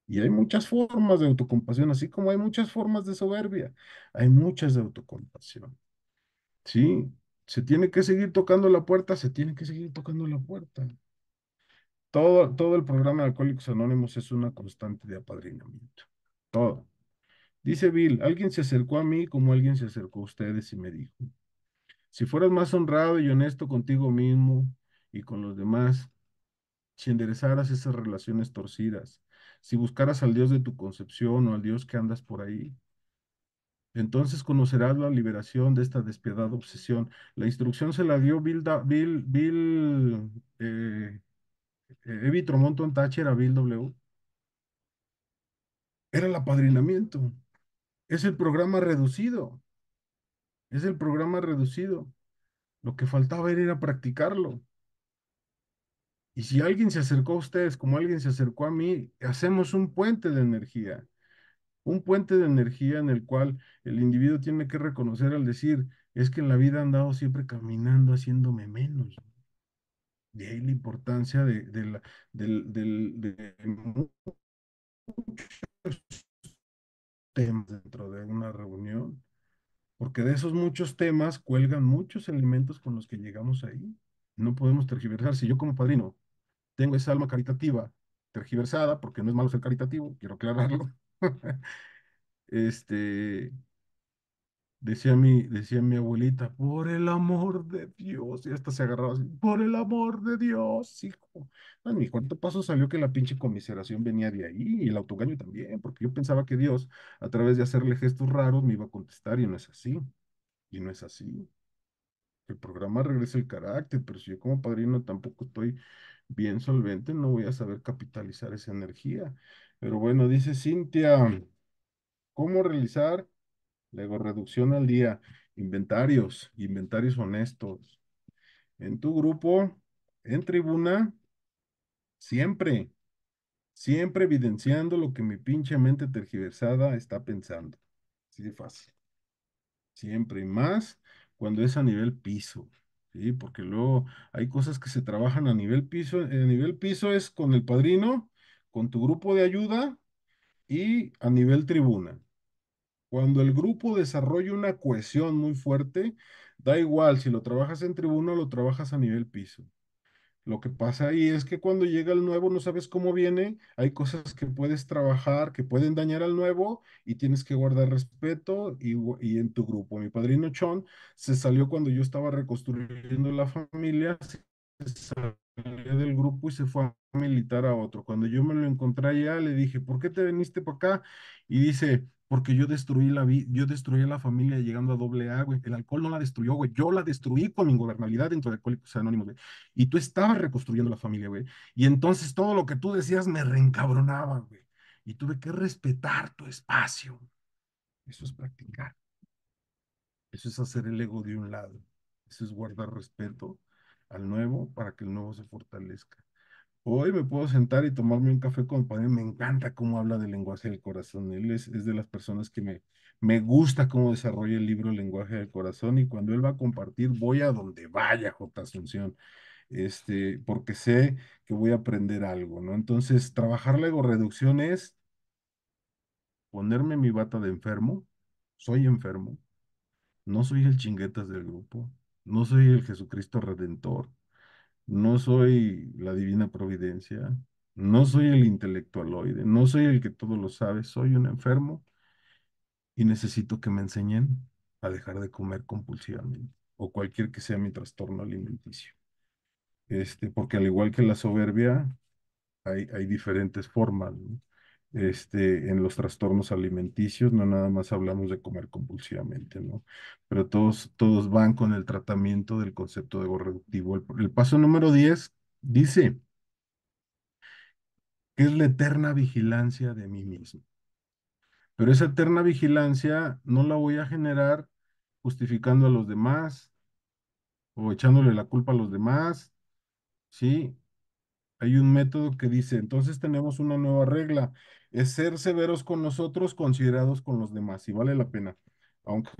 Y hay muchas formas de autocompasión, así como hay muchas formas de soberbia, hay muchas de autocompasión. Sí, se tiene que seguir tocando la puerta, se tiene que seguir tocando la puerta. Todo el programa de Alcohólicos Anónimos es una constante de apadrinamiento. Todo. Dice Bill, alguien se acercó a mí como alguien se acercó a ustedes y me dijo, si fueras más honrado y honesto contigo mismo y con los demás, si enderezaras esas relaciones torcidas, si buscaras al Dios de tu concepción o al Dios que andas por ahí, entonces conocerás la liberación de esta despiadada obsesión. La instrucción se la dio Evi Tromonton Thatcher a Bill W. Era el apadrinamiento. Es el programa reducido. Es el programa reducido. Lo que faltaba era ir a practicarlo. Y si alguien se acercó a ustedes como alguien se acercó a mí, hacemos un puente de energía. Un puente de energía en el cual el individuo tiene que reconocer al decir, es que en la vida he andado siempre caminando haciéndome menos. De ahí la importancia de muchos temas dentro de una reunión, porque de esos muchos temas cuelgan muchos elementos con los que llegamos ahí. No podemos tergiversar. Si yo como padrino tengo esa alma caritativa tergiversada, porque no es malo ser caritativo, quiero aclararlo, este, decía mi abuelita, por el amor de Dios, y hasta se agarraba así, por el amor de Dios, hijo. En mi cuarto paso salió que la pinche conmiseración venía de ahí y el autoengaño también, porque yo pensaba que Dios, a través de hacerle gestos raros, me iba a contestar y no es así, y no es así. El programa regresa el carácter, pero si yo como padrino tampoco estoy bien solvente, no voy a saber capitalizar esa energía. Pero bueno, dice Cintia, ¿cómo realizar la reducción al día? Inventarios honestos. En tu grupo, en tribuna, siempre, siempre evidenciando lo que mi pinche mente tergiversada está pensando. Así de fácil. Siempre y más cuando es a nivel piso, ¿sí? Porque luego hay cosas que se trabajan a nivel piso. A nivel piso es con el padrino, con tu grupo de ayuda y a nivel tribuna. Cuando el grupo desarrolla una cohesión muy fuerte, da igual si lo trabajas en tribuna o lo trabajas a nivel piso. Lo que pasa ahí es que cuando llega el nuevo no sabes cómo viene, hay cosas que puedes trabajar que pueden dañar al nuevo y tienes que guardar respeto y en tu grupo. Mi padrino Chon se salió cuando yo estaba reconstruyendo la familia, se salió del grupo y se fue a militar a otro. Cuando yo me lo encontré allá, le dije, ¿por qué te viniste para acá? Y dice, porque yo destruí la familia llegando a doble A, güey. El alcohol no la destruyó, güey. Yo la destruí con mi ingobernabilidad dentro de Alcohólicos Anónimos, güey. Y tú estabas reconstruyendo la familia, güey. Y entonces todo lo que tú decías me reencabronaba, güey. Y tuve que respetar tu espacio. Eso es practicar. Eso es hacer el ego de un lado. Eso es guardar respeto al nuevo para que el nuevo se fortalezca. Hoy me puedo sentar y tomarme un café con el padre. Me encanta cómo habla del lenguaje del corazón. Él es de las personas que me gusta cómo desarrolla el libro El lenguaje del corazón. Y cuando él va a compartir, voy a donde vaya, J. Asunción. Porque sé que voy a aprender algo, ¿no? Entonces, trabajar la reducción es ponerme mi bata de enfermo. Soy enfermo. No soy el chinguetas del grupo. No soy el Jesucristo Redentor. No soy la divina providencia, no soy el intelectualoide, no soy el que todo lo sabe, soy un enfermo y necesito que me enseñen a dejar de comer compulsivamente o cualquier que sea mi trastorno alimenticio. Porque al igual que la soberbia, hay diferentes formas, ¿no? En los trastornos alimenticios no nada más hablamos de comer compulsivamente, ¿no? Pero todos van con el tratamiento del concepto de ego reductivo. El paso número 10 dice que es la eterna vigilancia de mí mismo. Pero esa eterna vigilancia no la voy a generar justificando a los demás o echándole la culpa a los demás, ¿sí? Hay un método que dice, entonces tenemos una nueva regla, es ser severos con nosotros, considerados con los demás, y vale la pena. Aunque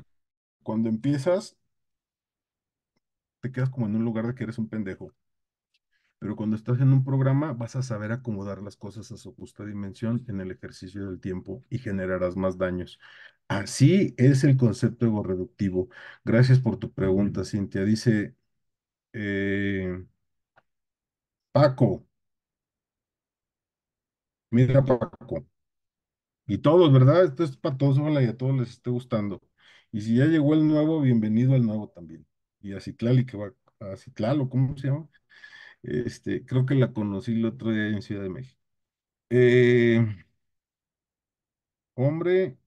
cuando empiezas, te quedas como en un lugar de que eres un pendejo. Pero cuando estás en un programa, vas a saber acomodar las cosas a su justa dimensión en el ejercicio del tiempo y generarás más daños. Así es el concepto ego reductivo. Gracias por tu pregunta, Cintia. Dice eh, Paco, mira Paco. Y todos, ¿verdad? Esto es para todos, ojalá y a todos les esté gustando. Y si ya llegó el nuevo, bienvenido al nuevo también. Y a Citlali, que va a Citlalo, ¿cómo se llama? Creo que la conocí el otro día en Ciudad de México. Eh, hombre,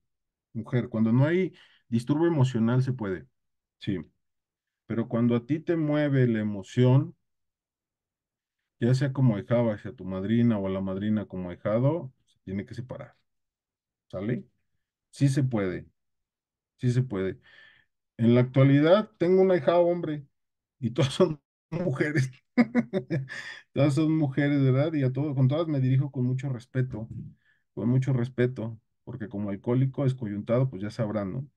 mujer, cuando no hay disturbio emocional se puede, sí. Pero cuando a ti te mueve la emoción, ya sea como ahijado hacia tu madrina o a la madrina como ahijado, se tiene que separar, ¿sale? Sí se puede, sí se puede. En la actualidad tengo una hija hombre y todas son mujeres. Todas son mujeres, ¿verdad? Y a todos, con todas me dirijo con mucho respeto, porque como alcohólico descoyuntado, pues ya sabrán, ¿no?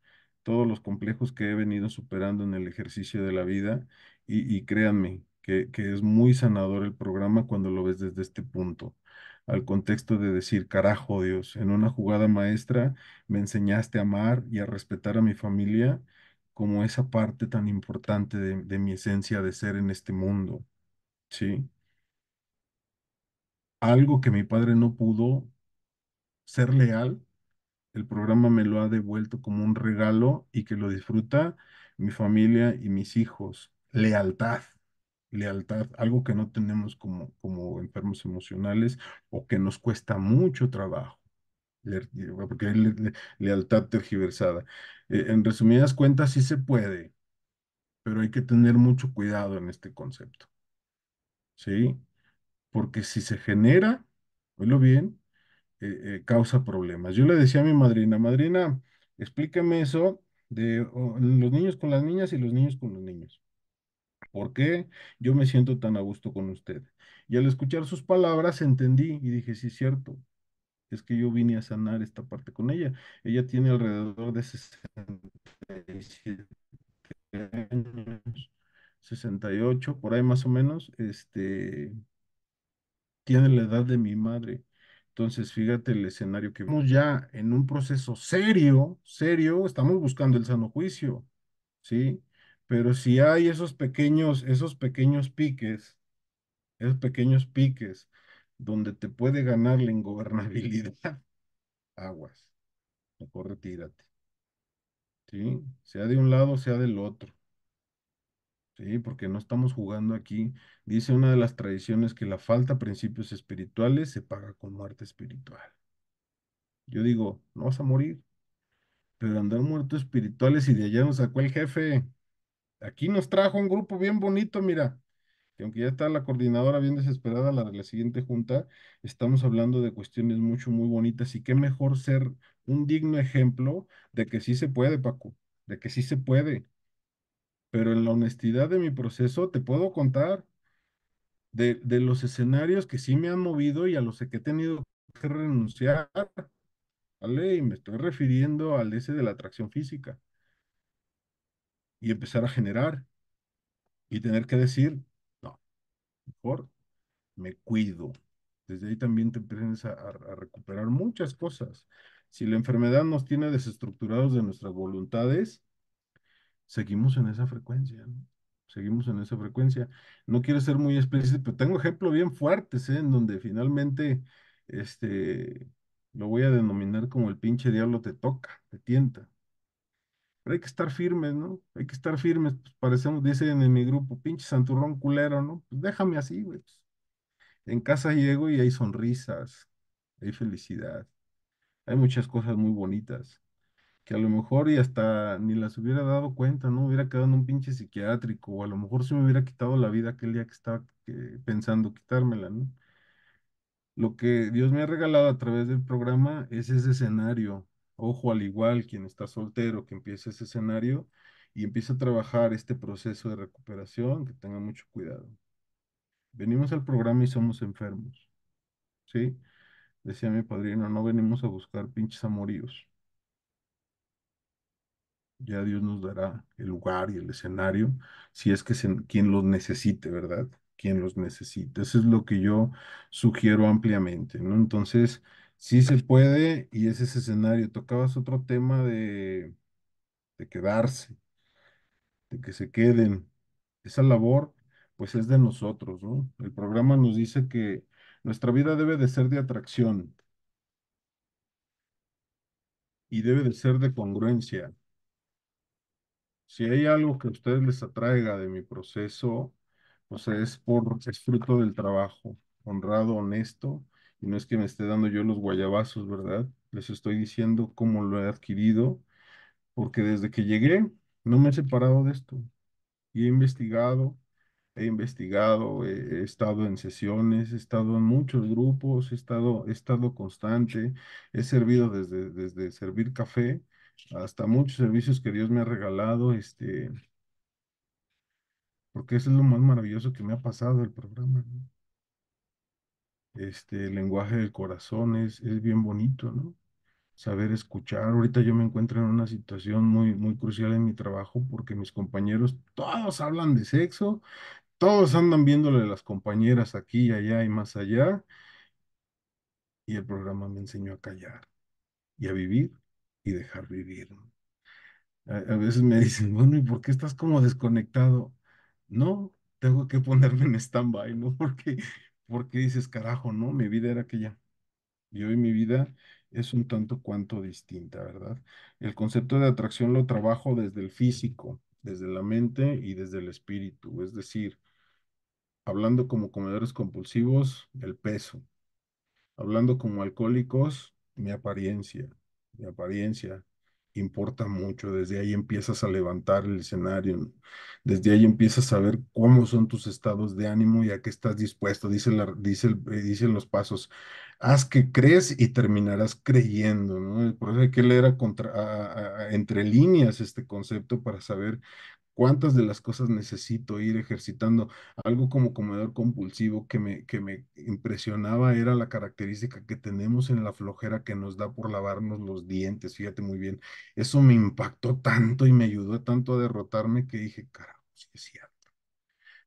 Todos los complejos que he venido superando en el ejercicio de la vida y créanme que es muy sanador el programa cuando lo ves desde este punto, al contexto de decir, carajo, Dios, en una jugada maestra me enseñaste a amar y a respetar a mi familia como esa parte tan importante de mi esencia de ser en este mundo, ¿sí? Algo que mi padre no pudo ser leal, el programa me lo ha devuelto como un regalo y que lo disfruta mi familia y mis hijos. Lealtad, lealtad, algo que no tenemos como enfermos emocionales o que nos cuesta mucho trabajo. Porque hay lealtad tergiversada. En resumidas cuentas, sí se puede, pero hay que tener mucho cuidado en este concepto, ¿sí? Porque si se genera, oílo bien, causa problemas. Yo le decía a mi madrina, madrina, explíqueme eso de los niños con las niñas y los niños con los niños. ¿Por qué yo me siento tan a gusto con usted? Y al escuchar sus palabras entendí y dije, sí, es cierto, es que yo vine a sanar esta parte con ella. Ella tiene alrededor de 67 años, 68 por ahí más o menos, tiene la edad de mi madre. Entonces, fíjate el escenario que vemos ya en un proceso serio, serio, estamos buscando el sano juicio, ¿sí? Pero si hay esos pequeños piques donde te puede ganar la ingobernabilidad, aguas, mejor retírate, ¿sí? Sea de un lado, sea del otro. Sí, porque no estamos jugando aquí. Dice una de las tradiciones que la falta de principios espirituales se paga con muerte espiritual. Yo digo, no vas a morir, pero andar muertos espirituales y de allá nos sacó el jefe. Aquí nos trajo un grupo bien bonito, mira, que aunque ya está la coordinadora bien desesperada, la de la siguiente junta, estamos hablando de cuestiones mucho, muy bonitas y qué mejor ser un digno ejemplo de que sí se puede, Paco, de que sí se puede. Pero en la honestidad de mi proceso te puedo contar de los escenarios que sí me han movido y a los que he tenido que renunciar, ¿vale? Y me estoy refiriendo al ese de la atracción física y empezar a generar y tener que decir, no, mejor me cuido. Desde ahí también te empiezas a recuperar muchas cosas. Si la enfermedad nos tiene desestructurados de nuestras voluntades, seguimos en esa frecuencia, ¿no? Seguimos en esa frecuencia. No quiero ser muy explícito, pero tengo ejemplos bien fuertes, ¿eh? En donde finalmente, lo voy a denominar como el pinche diablo te toca, te tienta. Pero hay que estar firmes, ¿no? Hay que estar firmes. Pues parecemos, dicen en mi grupo, pinche santurrón culero, ¿no? Pues déjame así, güey. Pues, en casa llego y hay sonrisas, hay felicidad, hay muchas cosas muy bonitas que a lo mejor y hasta ni las hubiera dado cuenta, ¿no? Hubiera quedado en un pinche psiquiátrico, o a lo mejor se me hubiera quitado la vida aquel día que estaba pensando quitármela, ¿no? Lo que Dios me ha regalado a través del programa es ese escenario. Ojo, al igual quien está soltero, que empiece ese escenario y empieza a trabajar este proceso de recuperación, que tenga mucho cuidado. Venimos al programa y somos enfermos, ¿sí? Decía mi padrino, no venimos a buscar pinches amoríos. Ya Dios nos dará el lugar y el escenario, si es que quien los necesite, ¿verdad? Quien los necesite. Eso es lo que yo sugiero ampliamente, ¿no? Entonces, sí se puede y es ese escenario. Tocabas otro tema de quedarse, de que se queden. Esa labor, pues es de nosotros, ¿no? El programa nos dice que nuestra vida debe de ser de atracción y debe de ser de congruencia. Si hay algo que a ustedes les atraiga de mi proceso, pues es fruto del trabajo, honrado, honesto, y no es que me esté dando yo los guayabazos, ¿verdad? Les estoy diciendo cómo lo he adquirido, porque desde que llegué no me he separado de esto y he investigado, he estado en sesiones, he estado en muchos grupos, he estado constante, he servido desde servir café hasta muchos servicios que Dios me ha regalado, porque eso es lo más maravilloso que me ha pasado el programa, ¿no? El lenguaje del corazón es bien bonito, ¿no? Saber escuchar. Ahorita yo me encuentro en una situación muy, muy crucial en mi trabajo porque mis compañeros todos hablan de sexo, todos andan viéndole a las compañeras aquí y allá y más allá, y el programa me enseñó a callar y a vivir y dejar vivir, ¿no? A veces me dicen, bueno, ¿y por qué estás como desconectado? No, tengo que ponerme en stand-by, ¿no? Porque dices, carajo, no, mi vida era aquella. Y hoy mi vida es un tanto cuanto distinta, ¿verdad? El concepto de atracción lo trabajo desde el físico, desde la mente y desde el espíritu. Es decir, hablando como comedores compulsivos, el peso. Hablando como alcohólicos, mi apariencia importa mucho. Desde ahí empiezas a levantar el escenario, ¿no? Desde ahí empiezas a ver cómo son tus estados de ánimo y a qué estás dispuesto. Dicen los pasos, haz que crees y terminarás creyendo, ¿no? Por eso hay que leer entre líneas este concepto para saber cuántas de las cosas necesito ir ejercitando. Algo como comedor compulsivo que me impresionaba era la característica que tenemos en la flojera que nos da por lavarnos los dientes, fíjate muy bien. Eso me impactó tanto y me ayudó tanto a derrotarme que dije, carajo, sí es cierto.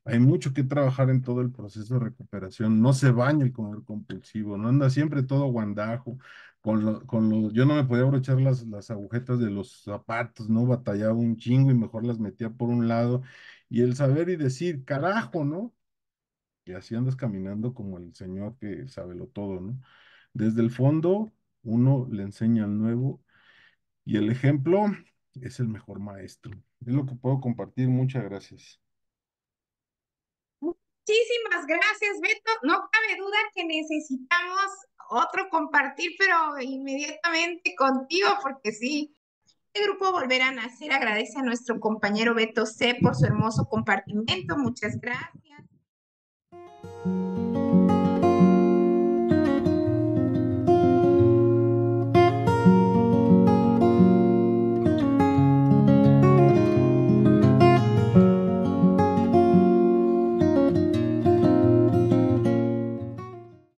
Hay mucho que trabajar en todo el proceso de recuperación. No se baña el comedor compulsivo, no anda siempre todo guandajo. Yo no me podía abrochar las agujetas de los zapatos, ¿no? Batallaba un chingo y mejor las metía por un lado. Y el saber y decir, carajo, ¿no? Y así andas caminando como el señor que sabe lo todo, ¿no? Desde el fondo, uno le enseña al nuevo y el ejemplo es el mejor maestro. Es lo que puedo compartir. Muchas gracias. Muchísimas gracias, Beto. No cabe duda que necesitamos otro compartir, pero inmediatamente contigo, porque sí, este grupo Volver a Nacer agradece a nuestro compañero Beto C por su hermoso compartimento. Muchas gracias.